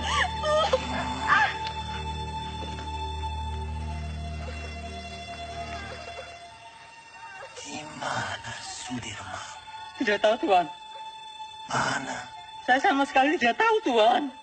Di mana Sudirman? Tidak tahu, Tuan. Mana? Saya sama sekali tidak tahu, Tuan.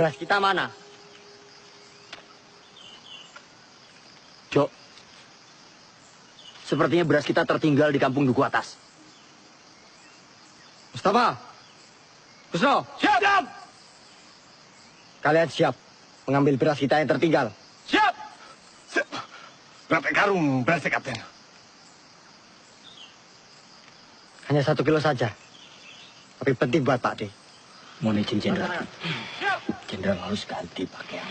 Beras kita mana? Jok, sepertinya beras kita tertinggal di kampung Duku Atas. Mustafa, Kusno, siap! Kalian siap mengambil beras kita yang tertinggal? Siap! Siap! Berapa karung berasnya, Kapten? Hanya 1 kilo saja. Tapi penting buat Pak D. Mohon izin, Jenderal. Jenderal harus ganti pakaian.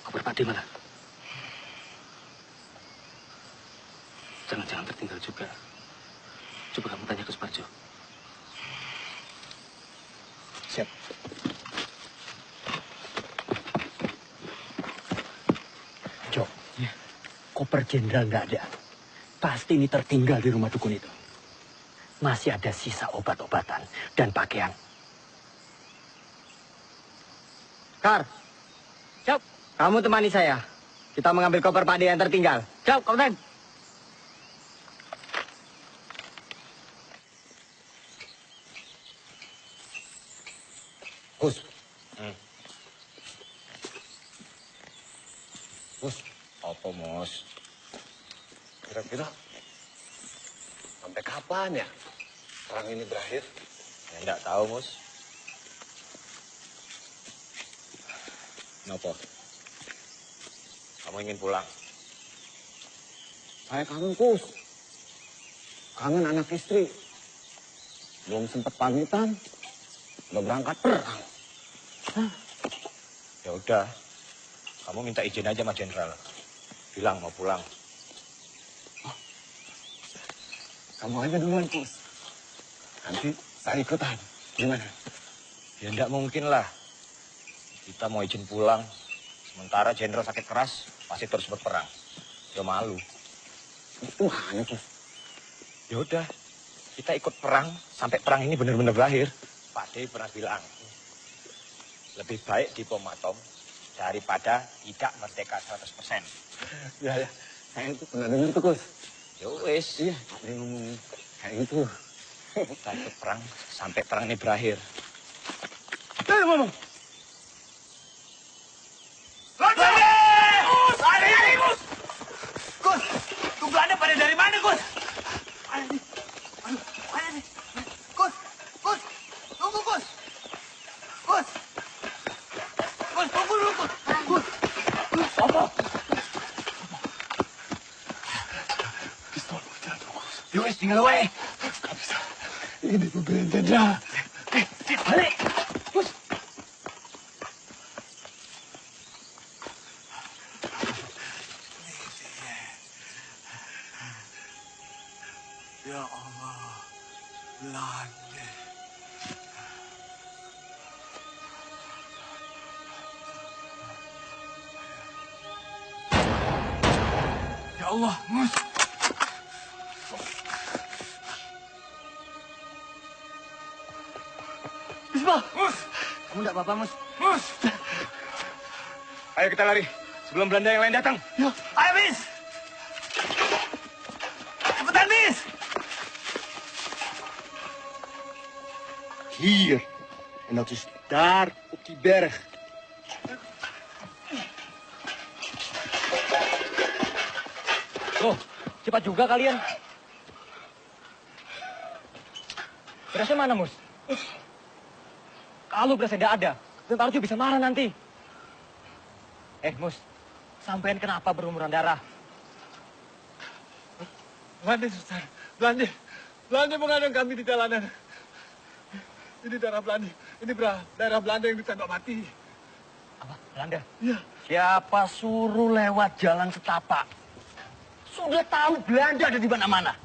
Kabar Pak D mana? Jangan-jangan tertinggal juga. Coba kamu tanya ke Suparjo. Siap. Jok, koper jenderal nggak ada. Pasti ini tertinggal di rumah dukun itu. Masih ada sisa obat-obatan dan pakaian. Kar, siap. Kamu temani saya. Kita mengambil koper Pak D yang tertinggal. Siap, Kapten. Gus. Gus, apa Mus? Kira-kira sampai kapan ya perang ini berakhir? Ya enggak tahu, Mus. Kenapa? Kamu ingin pulang? Saya kangen, Gus. Kangen anak istri. Belum sempat pamitan, udah berangkat perang. Ya udah, kamu minta izin aja sama Jenderal. Bilang mau pulang. Kamu aja duluan, Gus. Nanti saya ikutan. Gimana? Ya enggak mungkin lah. Kita mau izin pulang. Sementara Jenderal sakit keras, masih terus berperang. Ya malu. Itu mana, Gus? Ya udah, kita ikut perang sampai perang ini benar-benar berakhir. Pak D pernah bilang, lebih baik di bom atom daripada tidak merdeka 100%. Ya, saya itu pernah dengar tuh, Gus. Ya wis. Iya, ada yang ngomong kayak gitu. Kita ikut perang sampai perang ini berakhir. Ngomong. Lari, Gus! Gus, tuh Belanda pada dari mana, Gus? Mana nih? Gus, tunggu, Gus! Gus, tunggu dulu, Gus! Apa? Pistol jatuh, Gus. Yowes, tinggal wae. Gak bisa. Ini pemberian jenderal. Balik! Gus! Ya Allah, Belanda. Ya Allah, Mus. Bismillah! Mus! Kamu enggak apa-apa, Mus? Mus! Ayo kita lari, sebelum Belanda yang lain datang. Ya. Ayo, Bis! Cepetan, Bis! Hier. En dat is daar op die berg. Oh, cepat juga kalian. Berasnya mana, Mus? Kalau berasnya tidak ada, Tentara Arjo bisa marah nanti. Mus, sampean kenapa berumuran darah? Belanda, Sultan. Belanda mengadang kami di jalanan. Ini daerah Belanda. Ini daerah Belanda yang ditembak mati. Apa? Belanda? Iya. Siapa suruh lewat jalan setapak? Sudah tahu Belanda ada di mana-mana.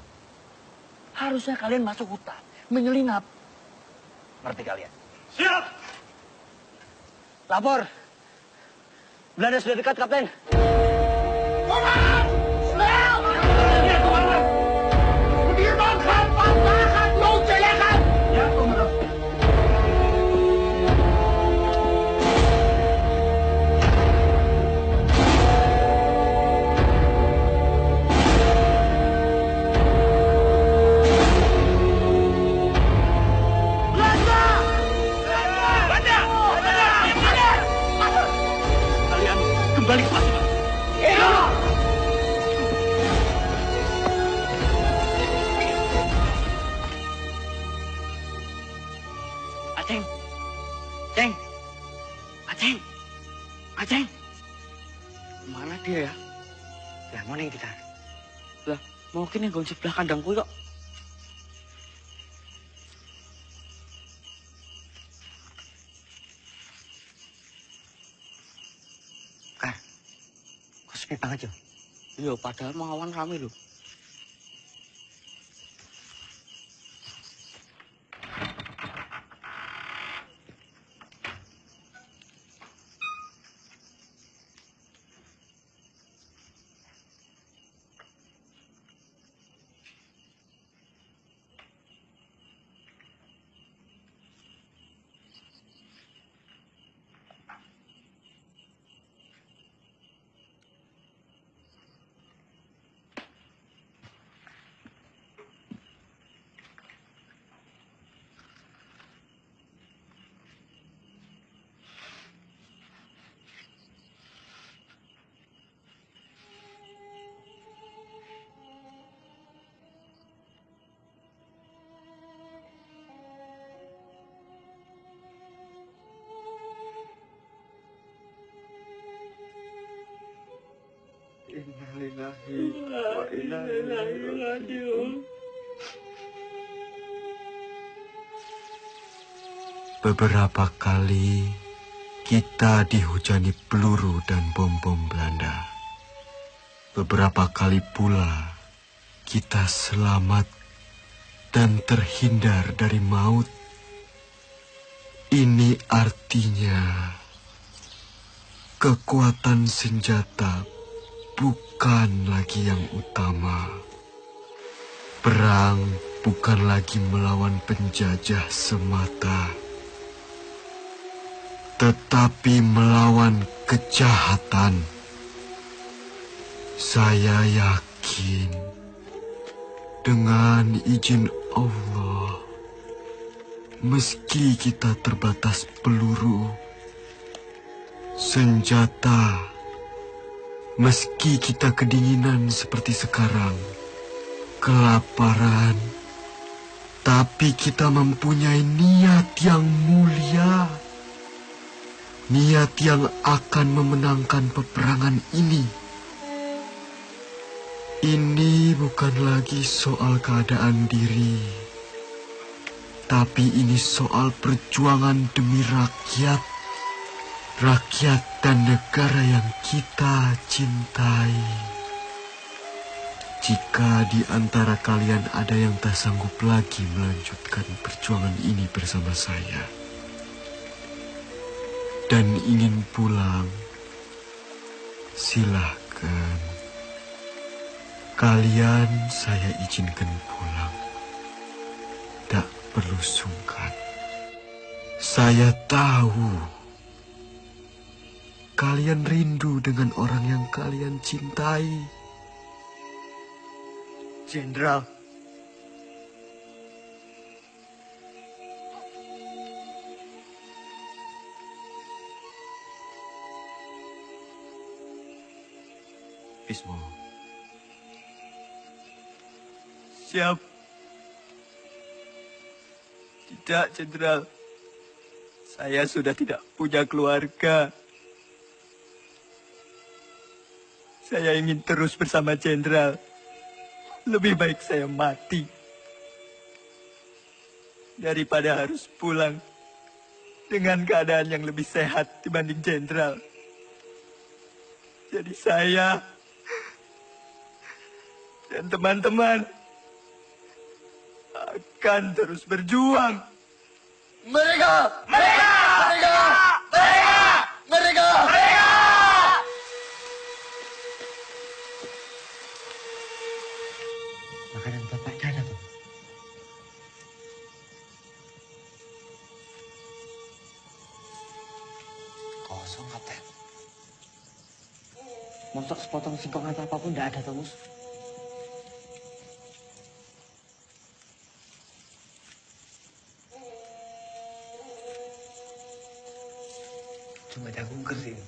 Harusnya kalian masuk hutan, menyelinap. Ngerti kalian? Siap! Lapor. Belanda sudah dekat, Kapten. Komandan! Snel! Ja, komandan! Buurman gaat vandaag dood te leggen! Ja, komandan. Belanda! Aceng. Ceng. Aceng. Aceng. Mana dia ya? Lah mau ning kita. Lah, mungkin yang gong sebelah kandangku kok. Kar. Kok sepi banget yo? Iya, padahal mau awan rame lho. Innalillahi wa inna ilaihi raji'un. Beberapa kali kita dihujani peluru dan bom-bom Belanda. Beberapa kali pula kita selamat dan terhindar dari maut. Ini artinya kekuatan senjata bukan lagi yang utama. Perang bukan lagi melawan penjajah semata, tetapi melawan kejahatan. Saya yakin dengan izin Allah, meski kita terbatas peluru, senjata, meski kita kedinginan seperti sekarang, kelaparan, tapi kita mempunyai niat yang mulia. Niat yang akan memenangkan peperangan ini. Ini bukan lagi soal keadaan diri, tapi ini soal perjuangan demi rakyat. Rakyat dan negara yang kita cintai. Jika di antara kalian ada yang tak sanggup lagi melanjutkan perjuangan ini bersama saya dan ingin pulang, silahkan. Kalian saya izinkan pulang. Tak perlu sungkan. Saya tahu kalian rindu dengan orang yang kalian cintai. Jenderal. Bismo. Siap. Tidak, Jenderal. Saya sudah tidak punya keluarga. Saya ingin terus bersama Jenderal. Lebih baik saya mati daripada harus pulang dengan keadaan yang lebih sehat dibanding Jenderal. Jadi saya dan teman-teman akan terus berjuang. Mereka! Mereka! Mereka! Mereka! Mereka! Mereka! Makanan bapak ada tuh. Kosong, Kapten. Montok sepotong singkong atau apapun tidak ada, Tomus. Cuma jagung kering.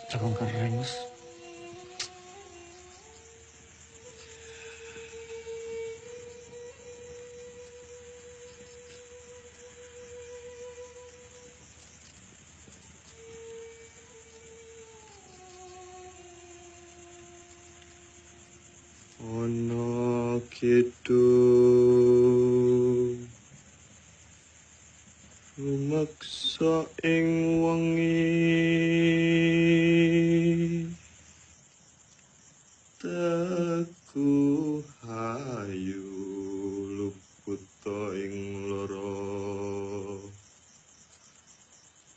Jagung kering, Mas. Ono kidung rumeksa ing wengi teku hayu luputa ing lara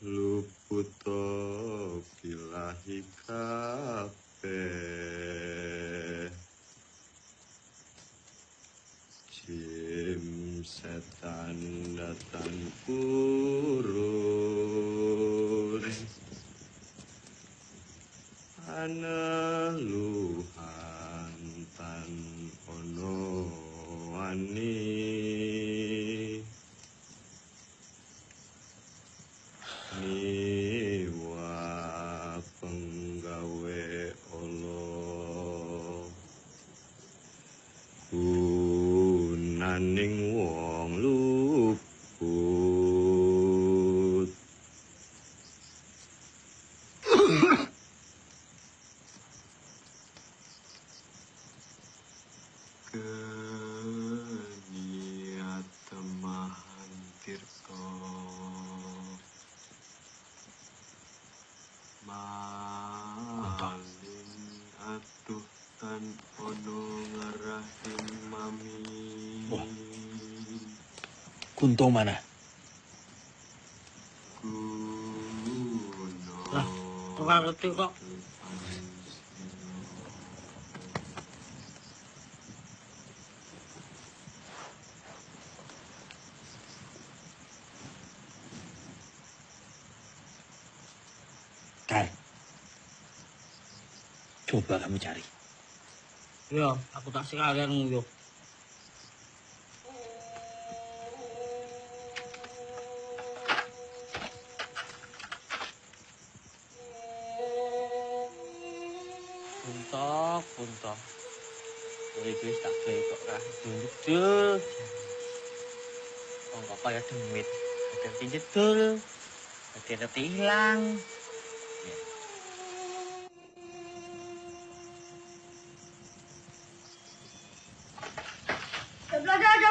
luputa bilahi kabeh jim setan datang purun aneluhan tan ono wani niwa penggawe Allah naning wong luput keniat temahan tirta malin atuh tan ono ngarahing mami Kunto mana? Lah, tukang ngerti kok. Kar, coba kamu cari. Iya, aku tak sekalian nguyuh. Puntok. Kowe wis tak gawe kok ra ndul. Wong kok kaya demit. Dadi jedul. Dadi hilang.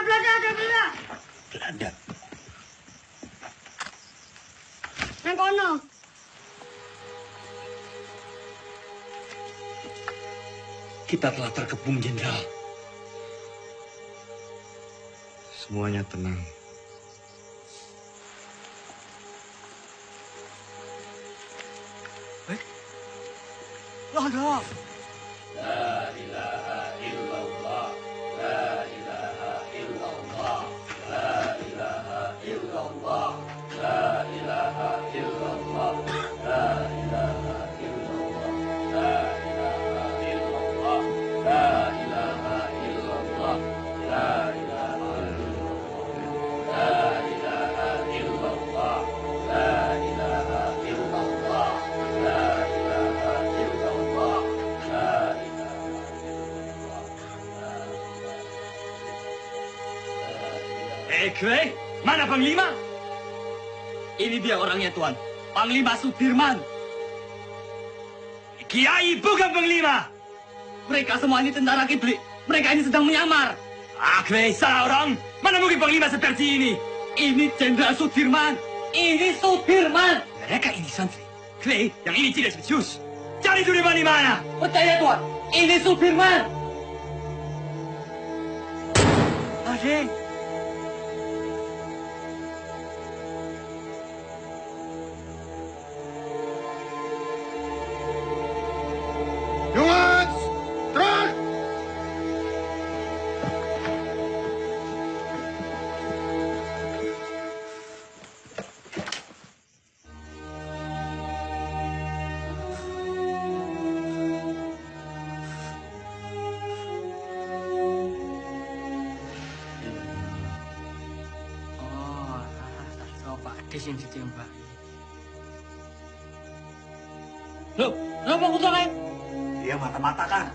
Belanda. Belanda. Nang kono. Kita telah terkepung, Jenderal. semuanya tenang. Belanda. La ilaha illallah. La ilaha illallah. La ilaha illallah. La ilaha illallah. La ilaha illallah. La ilaha illallah. La ilaha illallah. La ilaha illallah. La ilaha illallah. La ilaha illallah. La ilaha illallah. Kwe, mana Panglima? Ini dia orangnya, Tuan. Panglima Sudirman. Kiai bukan Panglima. Mereka semua ini tentara kiblik. Mereka ini sedang menyamar. Kwe, salah orang. Mana mungkin Panglima seperti ini? Ini Jenderal Sudirman. Ini Sudirman. Mereka ini santri. Kwe, yang ini tidak spesius. Cari Sudirman di mana? Percaya, Tuan. Ini Sudirman. Adik. Jongens, terug! Oh, Pak Des yang ditembak. Loh, kenapa aku tak kayak? Dia mata-mata kan.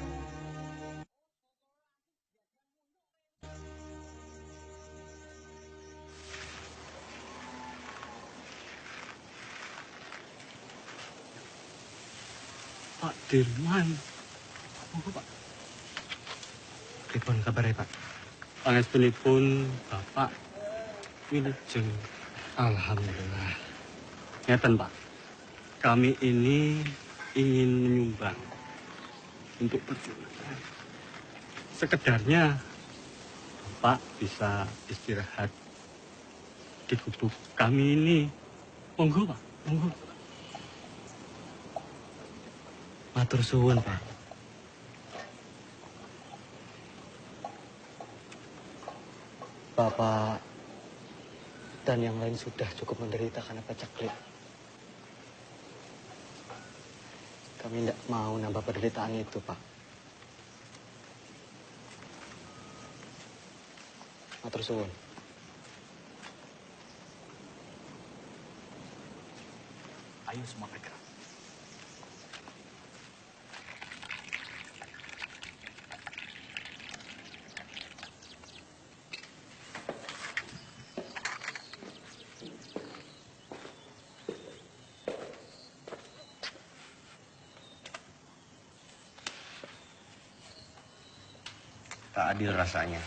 Pak Dirman. Monggo, Pak. Pripun kabare, Pak? Pangestunipun Bapak wilujeng. Alhamdulillah. Ngeten, Pak. Kami ini ingin menyumbang untuk perjuangan. Sekedarnya Bapak bisa istirahat di gubuk kami ini. Monggo, Pak. Monggo. Matur suwun, Pak. Bapak dan yang lain sudah cukup menderita karena pacaklik. Kami tidak mau nambah penderitaan itu, Pak. Matur suwun. Ayo semua bergerak. Tak adil rasanya.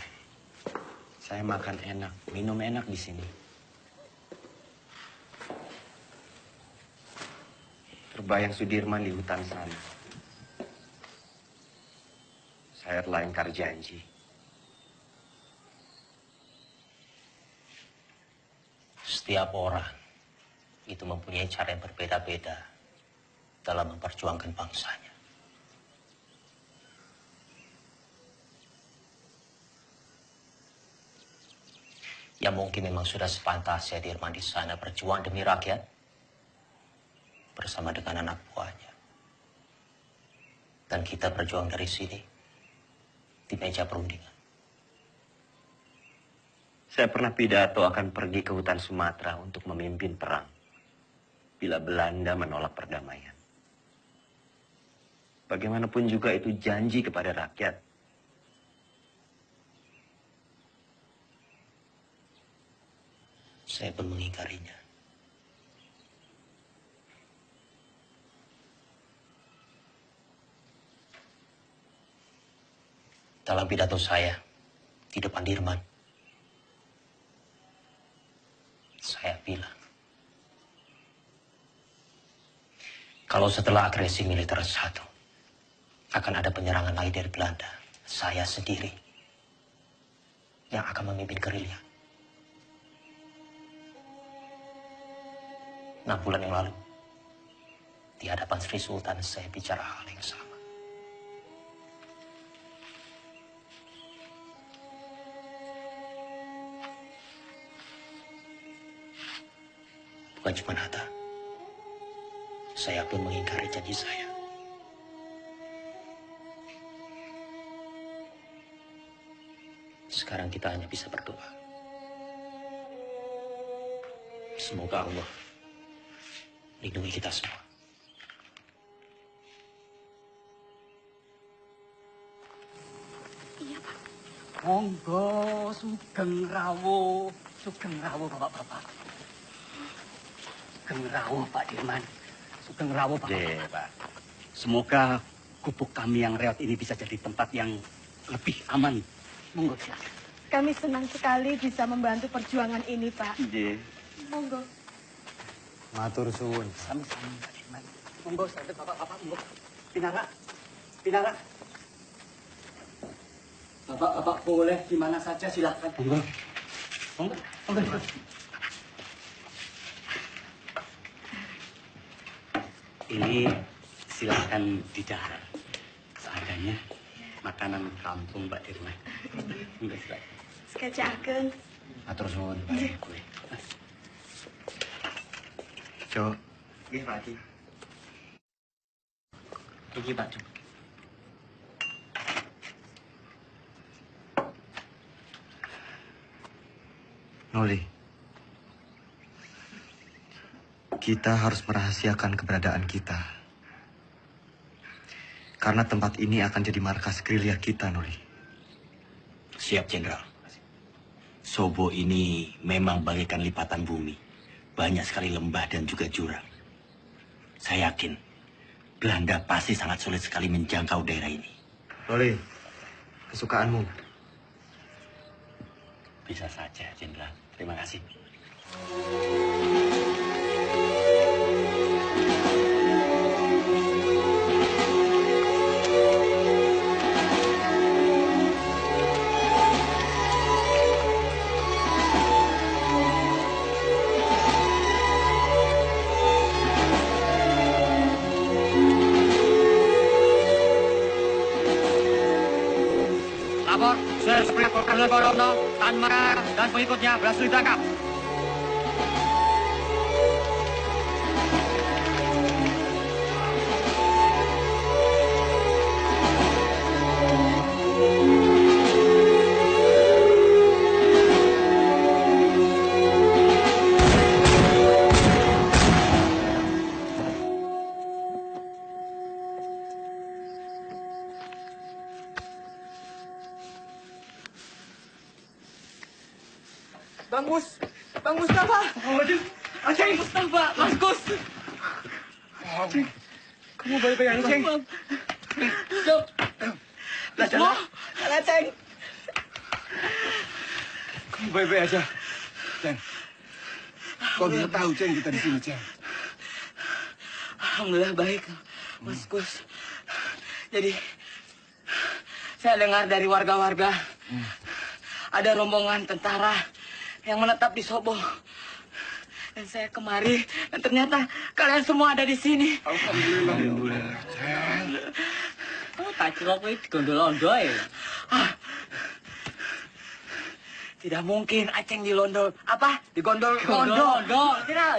Saya makan enak, minum enak di sini. Terbayang Sudirman di hutan sana. Saya terlangkar janji. Setiap orang itu mempunyai cara yang berbeda-beda dalam memperjuangkan bangsanya. Ya mungkin memang sudah sepantasnya Dirman di sana berjuang demi rakyat bersama dengan anak buahnya. Dan kita berjuang dari sini di meja perundingan. Saya pernah pidato akan pergi ke hutan Sumatera untuk memimpin perang bila Belanda menolak perdamaian. Bagaimanapun juga itu janji kepada rakyat. Saya pun mengingkarinya. Dalam pidato saya di depan Dirman, saya bilang, kalau setelah agresi militer 1 akan ada penyerangan lagi dari Belanda, saya sendiri yang akan memimpin gerilya. 6 bulan yang lalu, di hadapan Sri Sultan saya bicara hal yang sama. Bukan cuma Hatta, saya pun mengingkari janji saya. Sekarang kita hanya bisa berdoa. Semoga Allah lindungi kita semua. Iya, Pak. Monggo, sugeng rawuh. Sugeng rawuh, Bapak-bapak. Sugeng rawuh, Pak Dirman. Sugeng rawuh, Bapak-bapak. Pak. Semoga gubuk kami yang reot ini bisa jadi tempat yang lebih aman. Monggo, silakan. Kami senang sekali bisa membantu perjuangan ini, Pak. Nggih. Monggo. Matur suwun. Sami-sami, Pak Dirman. Monggo, sampai Bapak-bapak, monggo. Pinara. Pinara. Bapak-bapak boleh di mana saja, silakan. Monggo. Monggo. Monggo. Ini silakan didahar. Seadanya makanan kampung, Pak Dirman. Monggo, silakan. Sekejap, Atur suwun, Iya. Pak. Jo. Nggih, Pak Haji. Iki, Pak Jo. Noli. Kita harus merahasiakan keberadaan kita. Karena tempat ini akan jadi markas gerilya kita, Noli. Siap, Jenderal. Sobo ini memang bagaikan lipatan bumi. Banyak sekali lembah dan juga jurang. Saya yakin Belanda pasti sangat sulit sekali menjangkau daerah ini. Noli, kesukaanmu. Bisa saja, Jenderal. Terima kasih. Lapor, Ser Kolonel Korono, Tan Mara, dan pengikutnya berhasil ditangkap. Bang Mustafa. Aceng Mustafa, Mas Gus. Aceng, kamu baik-baik aja, Aceng. Stop. Semua, Aceng. Kamu baik-baik aja, Ceng. Kau bisa tahu, Ceng, kita di sini, Ceng. Alhamdulillah baik, Mas Gus. Jadi, saya dengar dari warga-warga ada rombongan tentara yang menetap di Sobo. Dan saya kemari, dan ternyata kalian semua ada di sini. Alhamdulillah. Oh, tak kira kowe digondol-ondo ya. Tidak mungkin Aceng dilondol. Apa? Digondol-ondo. Tidak.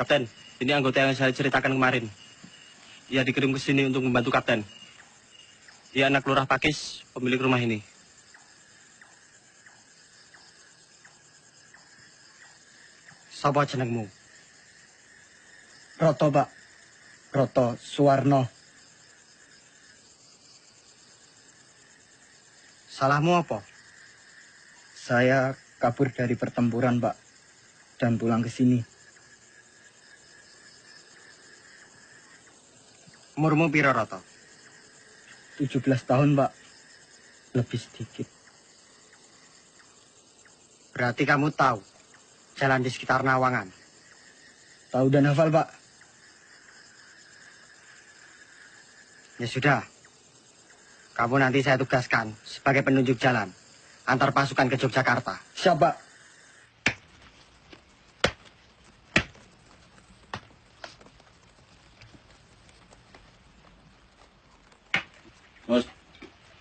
Kapten, ini anggota yang saya ceritakan kemarin. Ia dikirim ke sini untuk membantu Kapten. Dia anak Lurah Pakis, pemilik rumah ini. Sapa jenengmu? Roto, Pak. Roto Suwarno. Salahmu apa? Saya kabur dari pertempuran, Pak. Dan pulang ke sini. Umurmu piro, Roto? 17 tahun, Pak. Lebih sedikit. Berarti kamu tahu jalan di sekitar Nawangan? Tahu dan hafal, Pak. Ya sudah. Kamu nanti saya tugaskan sebagai penunjuk jalan antar pasukan ke Yogyakarta. Siap, Pak. Mus,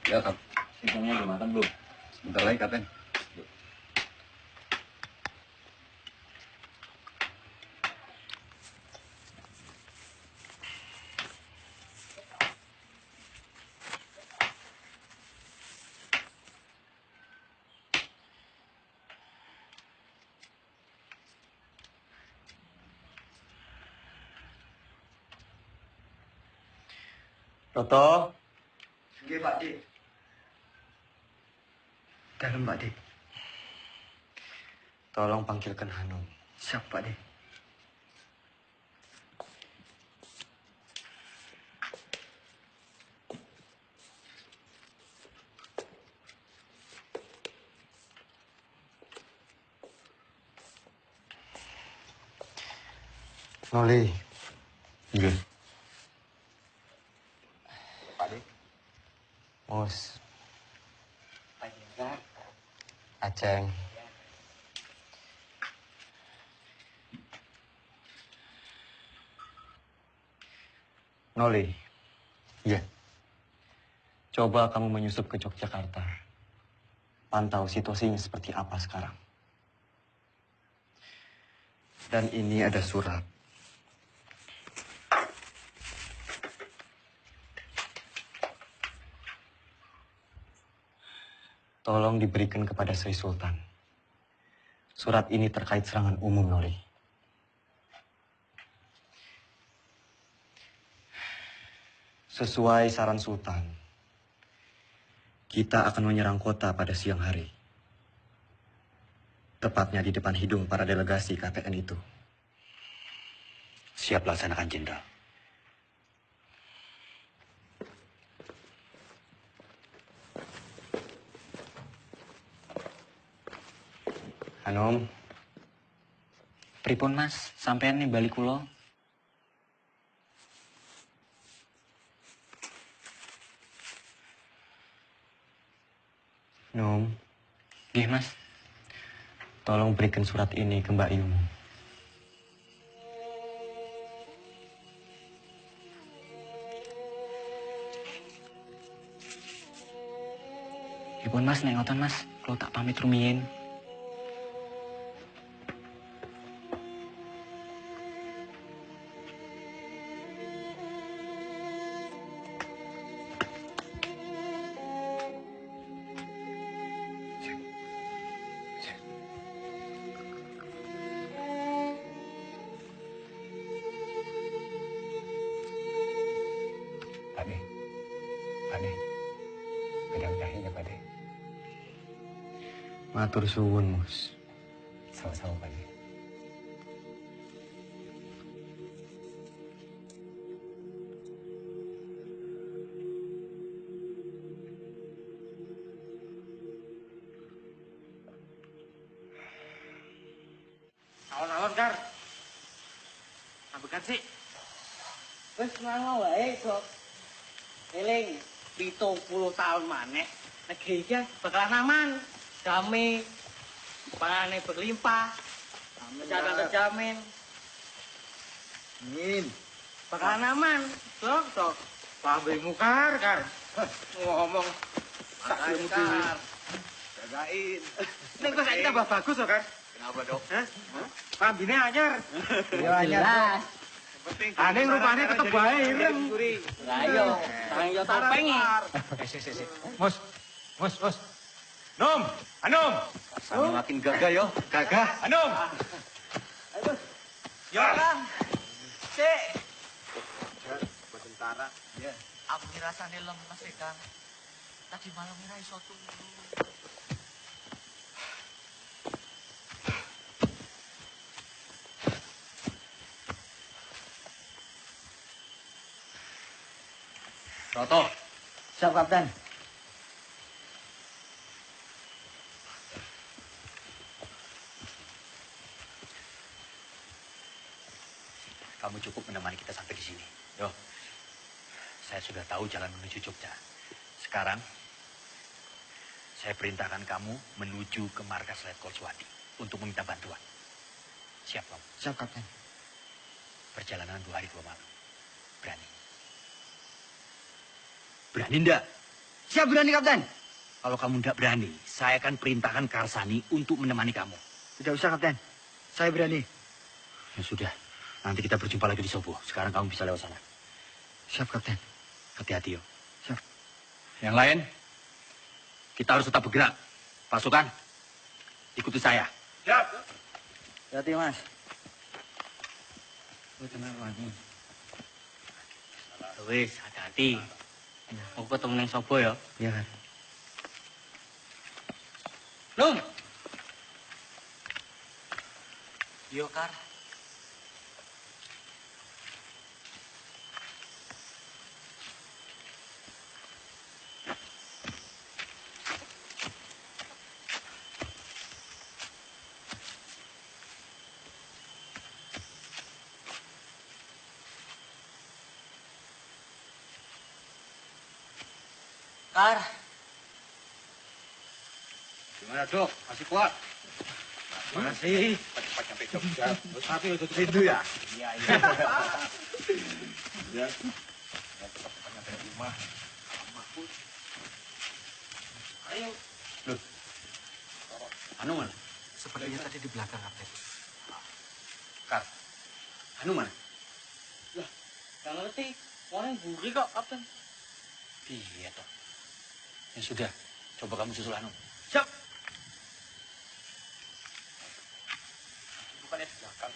ya Kap. Singkongnya udah matang belum? Sebentar lagi, Kapten. Roto. Oke, Pak D. Dalam, Pak D. Tolong panggilkan Hanum. Siap, Pak D. Noli. Iya. Pak D. Mus. Pak Jenderal. Aceng. Noli. Iya. Coba kamu menyusup ke Yogyakarta. Pantau situasinya seperti apa sekarang. Dan ini ada surat. Tolong diberikan kepada Sri Sultan. Surat ini terkait serangan umum, Noli. Sesuai saran Sultan, kita akan menyerang kota pada siang hari. Tepatnya di depan hidung para delegasi KPN itu. Siap laksanakan, Jenderal. Hanom. Pripun Mas, sampean nih balik kula. Nom. Nggih, Mas. Tolong berikan surat ini ke Mbak Ilmu. Pripun Mas, nek ngoten Mas, kula tak pamit rumiyin. Pade, beda-bedahinya Pade. Matur suwun, Mus. Sama-sama Pade. Alon-alon, Kar. Ambekan sih. Wes ngono wae, Sok. Eling 70 tahun maneh negeri iki bakalan aman. Damai, panane berlimpah, kesehatan terjamin. Amin. Bakalan aman, Sok. Pambemu, Kar. Ngomong tak ilmu diri. Jagain. Nek kok saiki tambah bagus kok, Kar. Kenapa, Dok? Hah? Pambine anyar. Yo anyar. Ane rupane tetep bae ireng. Lah yo, tang yo topeng. Sik. Mus. Nom, Anom. Sami makin gagah yo. Gagah. Anom. Ayo. Yo. Sik. Sementara. Ya. Aku ngrasane lemes e, Kang. Tadi malam ora iso turu. Toto. Siap, Kapten. Kamu cukup menemani kita sampai di sini. Yo, saya sudah tahu jalan menuju Jogja. Sekarang, saya perintahkan kamu menuju ke markas Letkol Suwadi untuk meminta bantuan. Siap, kamu? Siap, Kapten. Perjalanan 2 hari 2 malam. Berani? Berani ndak? Siap, berani, Kapten. Kalau kamu ndak berani, saya akan perintahkan Karsani untuk menemani kamu. Tidak usah, Kapten. Saya berani. Ya sudah, nanti kita berjumpa lagi di Sobo. Sekarang kamu bisa lewat sana. Siap, Kapten. Hati-hati, yo. Siap. Yang lain, kita harus tetap bergerak. Pasukan, ikuti saya. Siap. Hati, Mas. Wis, hati-hati. Aku ketemu nang Sobo ya. Iya, Kar. Nom. Yo, Kar. Kar. Gimana, Dok? Masih kuat? Masih. Cepat sampai Jogja. Tapi udah rindu ya? Iya. Ya. Cepat sampai rumah. Ayo. Loh. Anu mana? Sepertinya tadi di belakang, Kapten. Kar. Anu mana? Lah, gak ngerti. Orang buri kok, Kapten. Iya toh. Ya sudah, coba kamu susul Anu. Kan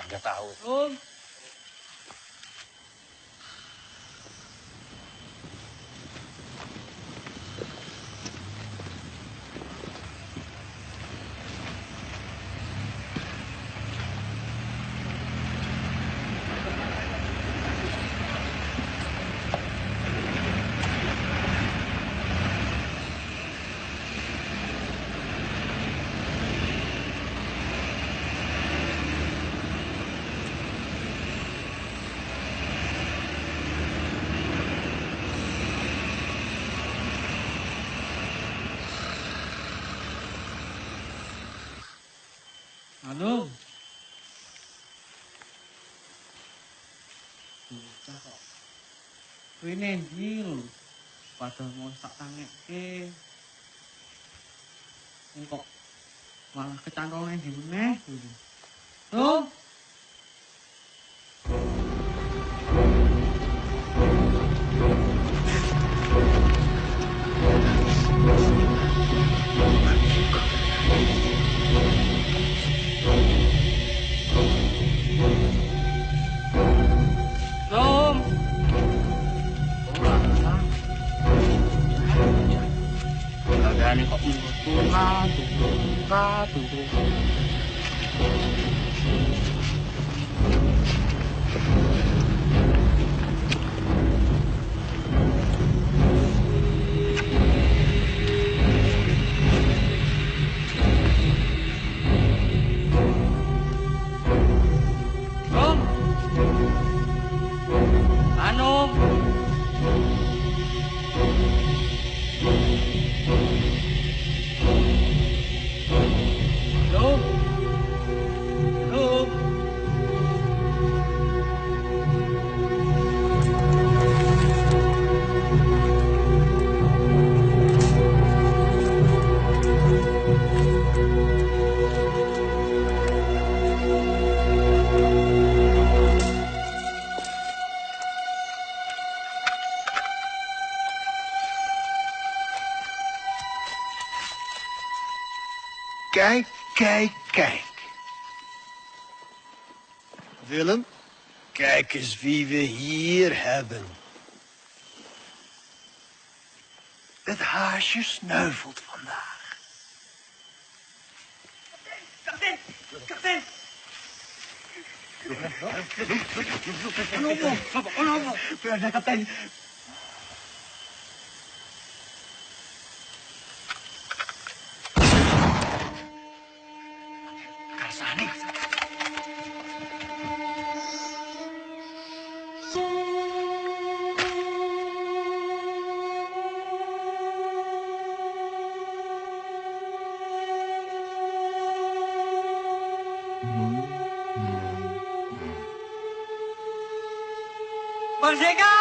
Anda tahu. Halo. Bocah kok. Kuwi nenjil. Padahal mau tak tangekke. Kok malah kecantolane ndi meneh. Loh. Ini kok Kijk, kijk, kijk. Willem, kijk eens wie we hier hebben. Het haasje sneuvelt vandaag. Kapten! Kapten! Ano, kapten? Karsani. Merdeka!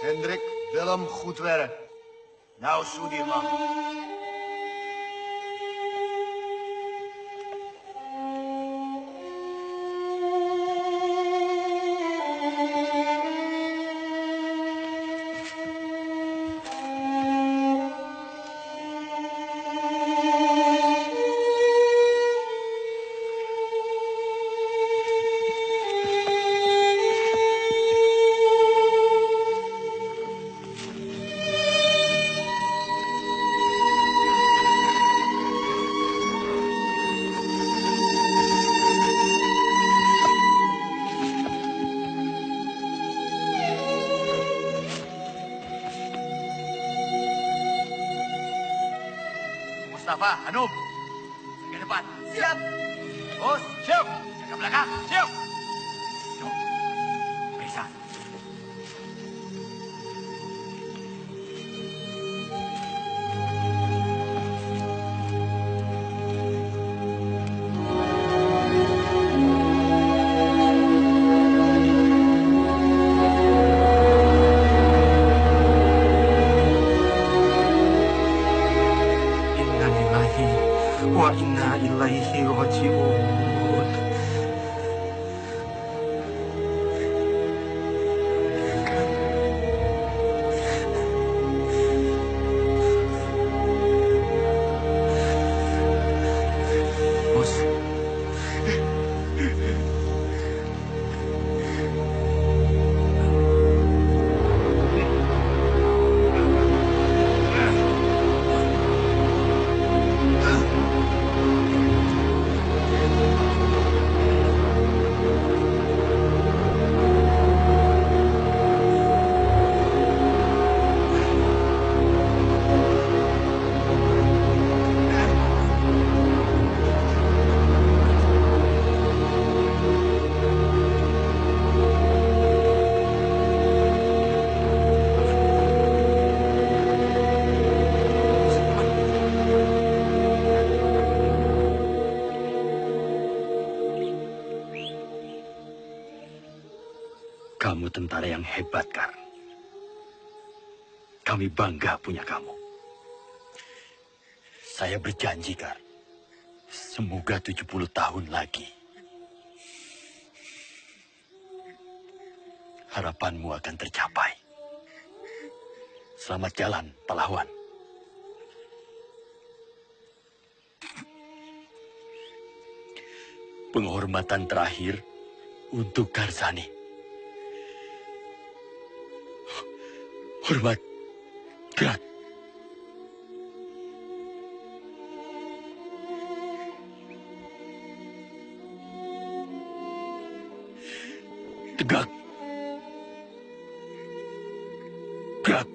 Hendrik, Willem, goed werk. Nou, Soedirman. Mustafa, Hanum, ke depan. Siap. Bos, siap. Jaga belakang, siap. Yuk, periksa. Wa inna ilaihi raji'un. Kamu tentara yang hebat, Kar. Kami bangga punya kamu. Saya berjanji, Kar. Semoga 70 tahun lagi. Harapanmu akan tercapai. Selamat jalan, pahlawan. Penghormatan terakhir untuk Karsani. Hormat, gerak. Tegak. Gerak.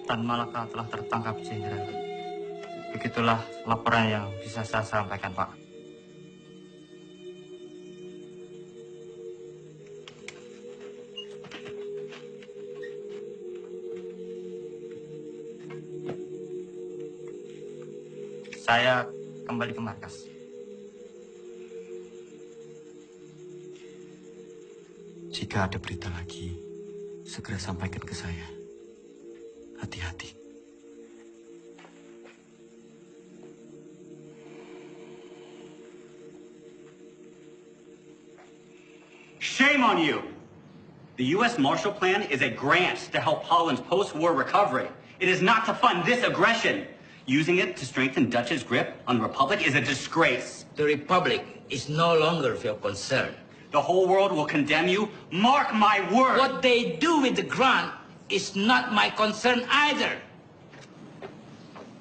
Tan Malaka telah tertangkap, Jenderal. Begitulah laporan yang bisa saya sampaikan, Pak. Saya kembali ke markas. Jika ada berita lagi, segera sampaikan ke saya. Hati-hati. Shame on you! The U.S. Marshall Plan is a grant to help Holland's post-war recovery. It is not to fund this aggression. Using it to strengthen Dutch's grip on the Republic is a disgrace. The Republic is no longer of your concern. The whole world will condemn you. Mark my word! What they do with the grant is not my concern either.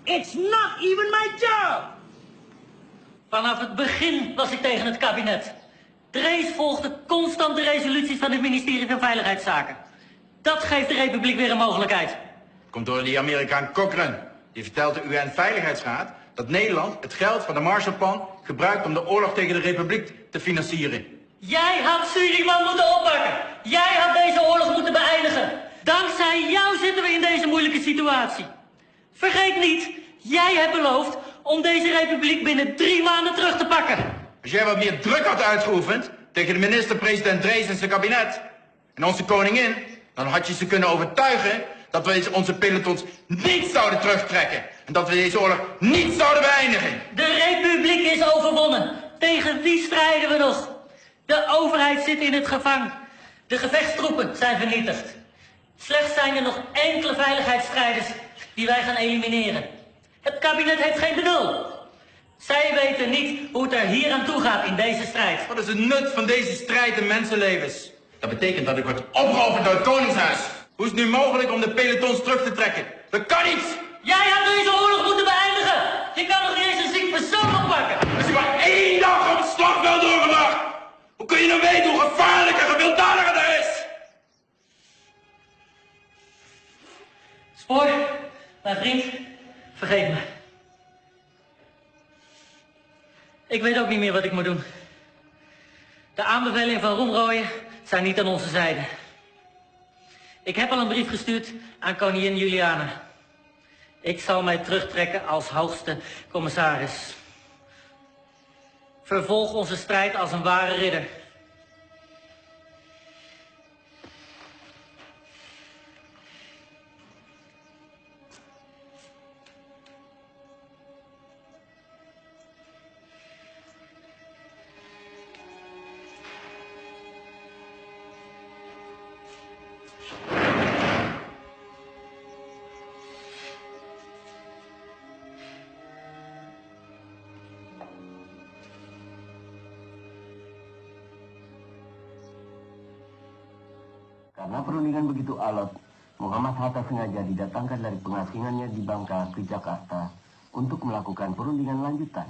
It's not even my job! Vanaf het begin was ik tegen het kabinet. Drees volgde constant de resoluties van het ministerie van Veiligheidszaken. Dat geeft de Republiek weer een mogelijkheid. Komt door die Amerikaan Cochrane. Die vertelt de UN-veiligheidsraad dat Nederland het geld van de Marshallplan gebruikt om de oorlog tegen de Republiek te financieren. Jij had Suriname moeten oppakken. Jij had deze oorlog moeten beëindigen. Dankzij jou zitten we in deze moeilijke situatie. Vergeet niet, jij hebt beloofd om deze republiek binnen 3 maanden terug te pakken. Als jij wat meer druk had uitgeoefend tegen de minister-president Drees en zijn kabinet en onze koningin, dan had je ze kunnen overtuigen dat we onze pelotons niet zouden terugtrekken en dat we deze oorlog niet zouden beëindigen. De republiek is overwonnen. Tegen wie strijden we nog? De overheid zit in het gevangen. De gevechtstroepen zijn vernietigd. Slechts zijn er nog enkele veiligheidsstrijders die wij gaan elimineren. Het kabinet heeft geen bedoel. Zij weten niet hoe het er hier aan toe gaat in deze strijd. Wat is het nut van deze strijd in mensenlevens? Dat betekent dat ik word opgeofferd door het Koningshuis. Hoe is het nu mogelijk om de pelotons terug te trekken? Dat kan niet! Jij had deze oorlog moeten beëindigen! Je kan nog niet eens een ziek persoon oppakken! Als je maar 1 dag op het slagveld doorgebracht! Hoe kun je dan weten hoe gevaarlijk en gewelddadiger dat is? Spoor, mijn vriend, vergeet me. Ik weet ook niet meer wat ik moet doen. De aanbevelingen van Roemrooyen zijn niet aan onze zijde. Ik heb al een brief gestuurd aan koningin Juliana. Ik zal mij terugtrekken als hoogste commissaris. Vervolg onze strijd als een ware ridder. Karena perundingan begitu alot, Muhammad Hatta sengaja didatangkan dari pengasingannya di Bangka ke Jakarta untuk melakukan perundingan lanjutan.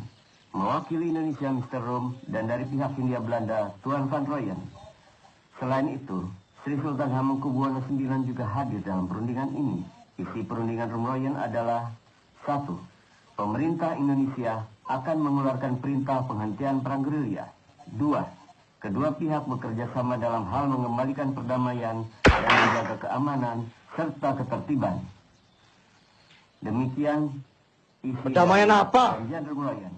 Mewakili Indonesia Mr. Rom dan dari pihak Hindia Belanda Tuan Van Rooyen. Selain itu, Sri Sultan Hamengkubuwono IX juga hadir dalam perundingan ini. Isi perundingan Rom Rooyen adalah 1. Pemerintah Indonesia akan mengeluarkan perintah penghentian perang gerilya. 2. Kedua pihak bekerja sama dalam hal mengembalikan perdamaian dan menjaga keamanan serta ketertiban. Demikian isi perdamaian apa? perjanjian Rom Rooyen.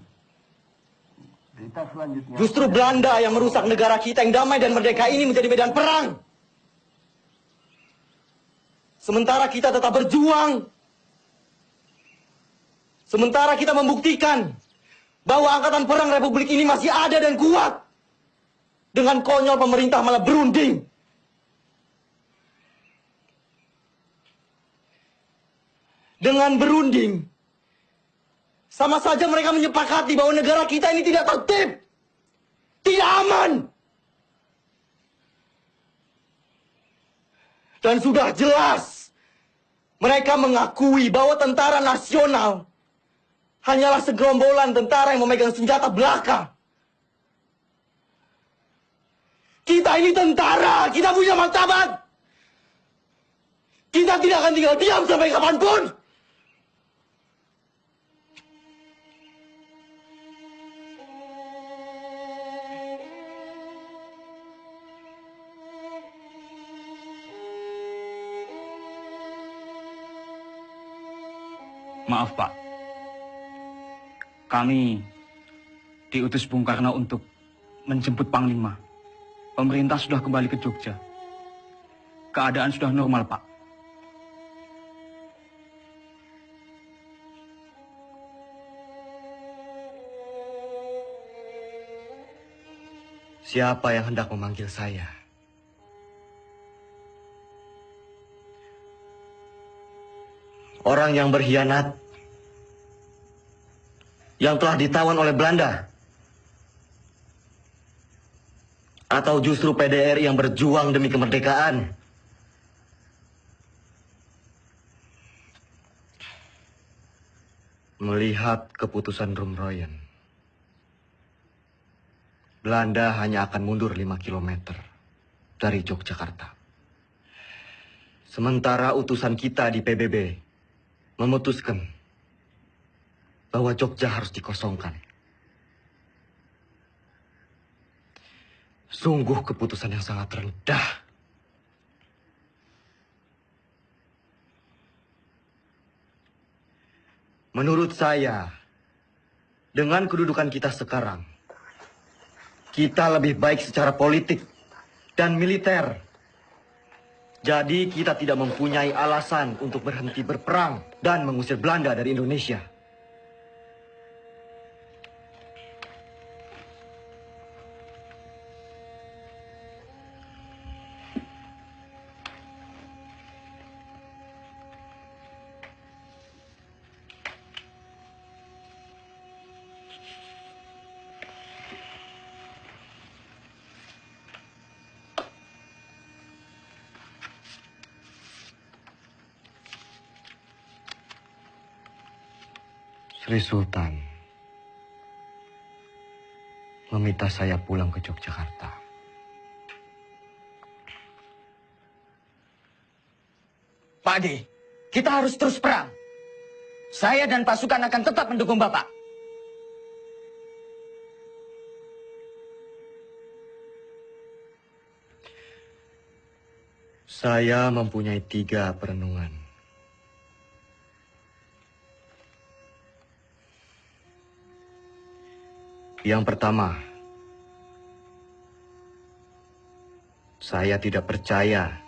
Berita selanjutnya. Justru Belanda yang merusak negara kita yang damai dan merdeka ini menjadi medan perang. Sementara kita tetap berjuang. Sementara kita membuktikan bahwa angkatan perang Republik ini masih ada dan kuat. Dengan konyol pemerintah malah berunding. Dengan berunding, sama saja mereka menyepakati bahwa negara kita ini tidak tertib, tidak aman. Dan sudah jelas, mereka mengakui bahwa tentara nasional hanyalah segerombolan tentara yang memegang senjata belaka. Kita ini tentara, kita punya martabat. Kita tidak akan tinggal diam sampai kapanpun. Maaf, Pak. Kami diutus Bung Karno untuk menjemput Panglima. Pemerintah sudah kembali ke Jogja. Keadaan sudah normal, Pak. Siapa yang hendak memanggil saya? Orang yang berkhianat, yang telah ditawan oleh Belanda, atau justru PDRI yang berjuang demi kemerdekaan? Melihat keputusan Rom Rooyen, Belanda hanya akan mundur 5 km dari Yogyakarta. Sementara utusan kita di PBB memutuskan bahwa Jogja harus dikosongkan. Sungguh keputusan yang sangat rendah. Menurut saya, dengan kedudukan kita sekarang, kita lebih baik secara politik dan militer. Jadi kita tidak mempunyai alasan untuk berhenti berperang dan mengusir Belanda dari Indonesia. Sri Sultan meminta saya pulang ke Yogyakarta. Pak Ade, kita harus terus perang. Saya dan pasukan akan tetap mendukung Bapak. Saya mempunyai 3 perenungan. Yang pertama, saya tidak percaya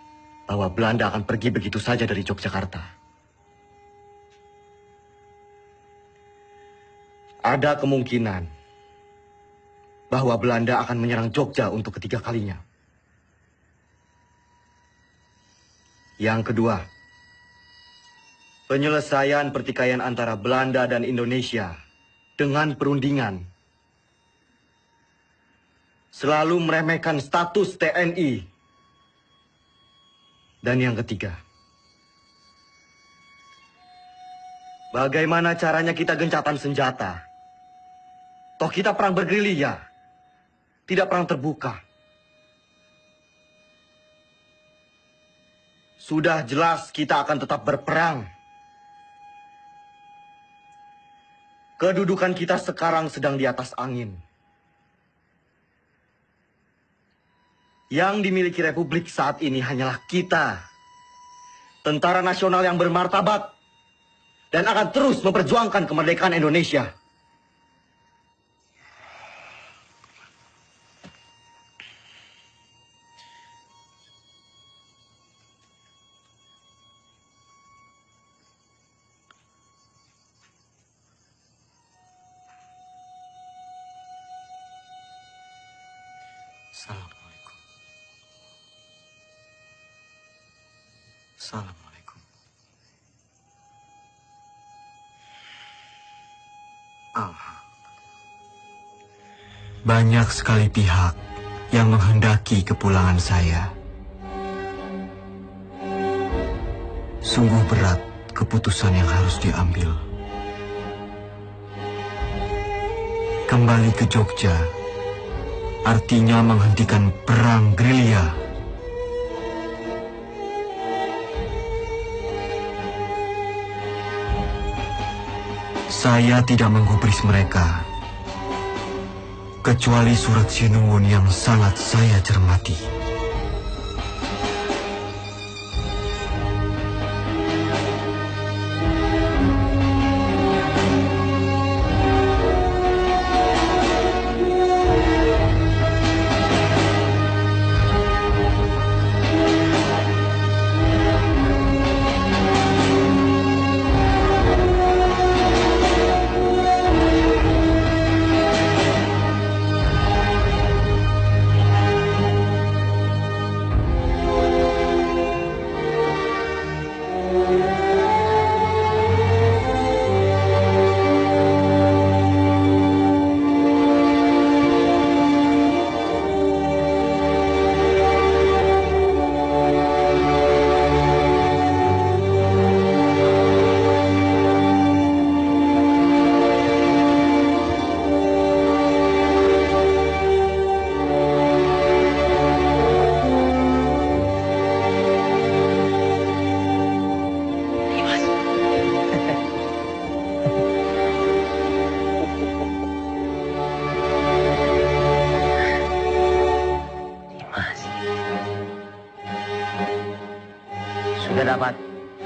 bahwa Belanda akan pergi begitu saja dari Yogyakarta. Ada kemungkinan bahwa Belanda akan menyerang Jogja untuk ketiga kalinya. Yang kedua, penyelesaian pertikaian antara Belanda dan Indonesia dengan perundingan selalu meremehkan status TNI Dan yang ketiga, bagaimana caranya kita gencatan senjata? Toh kita perang bergerilya, tidak perang terbuka. Sudah jelas kita akan tetap berperang. Kedudukan kita sekarang sedang di atas angin. Yang dimiliki Republik saat ini hanyalah kita, tentara nasional yang bermartabat dan akan terus memperjuangkan kemerdekaan Indonesia. Assalamualaikum. Assalamualaikum. Banyak sekali pihak yang menghendaki kepulangan saya. Sungguh berat keputusan yang harus diambil. Kembali ke Jogja artinya menghentikan perang gerilya. Saya tidak menggubris mereka, kecuali surat Sinuwun yang sangat saya cermati. Sudah dapat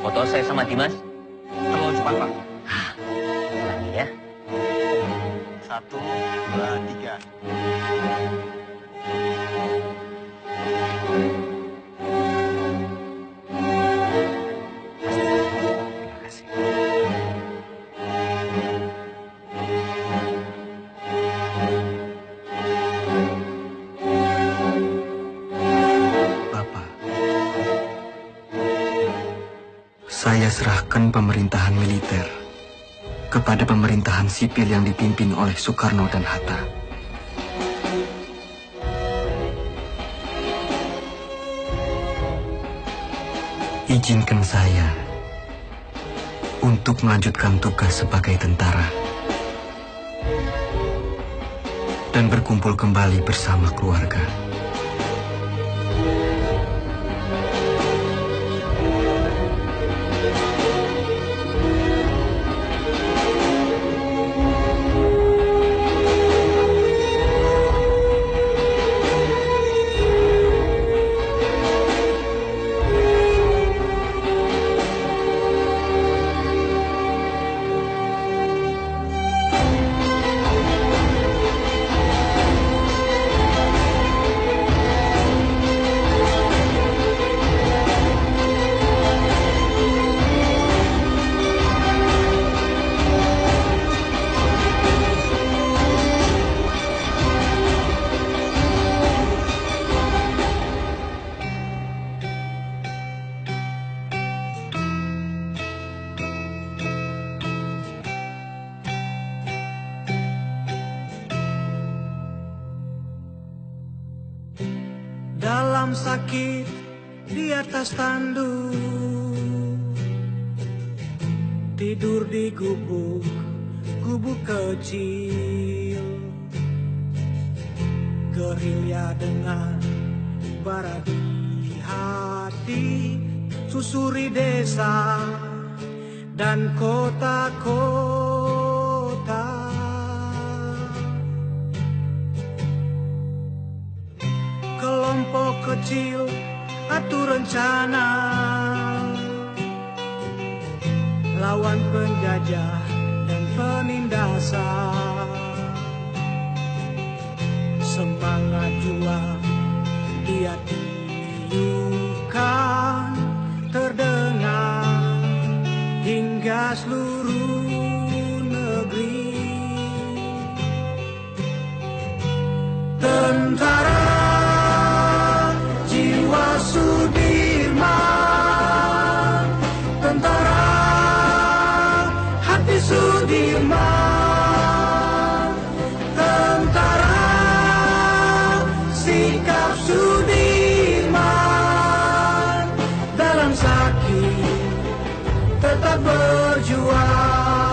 foto saya sama Dimas? Kalau cepat, Pak. Ulangi ya. 1, 2, 3. Saya serahkan pemerintahan militer kepada pemerintahan sipil yang dipimpin oleh Soekarno dan Hatta. Izinkan saya untuk melanjutkan tugas sebagai tentara dan berkumpul kembali bersama keluarga. Dalam sakit, di atas tanduk, tidur di gubuk kecil, gerilya dengan bara di hati, susuri desa dan kota-kota. Kelompok kecil atur rencana, lawan penjajah dan penindasan. Semangat juang dia tiupkan, terdengar hingga seluruh negeri. Tentara jiwa Sudirman, tentara hati Sudirman, tentara sikap Sudirman, dalam sakit tetap berjuang.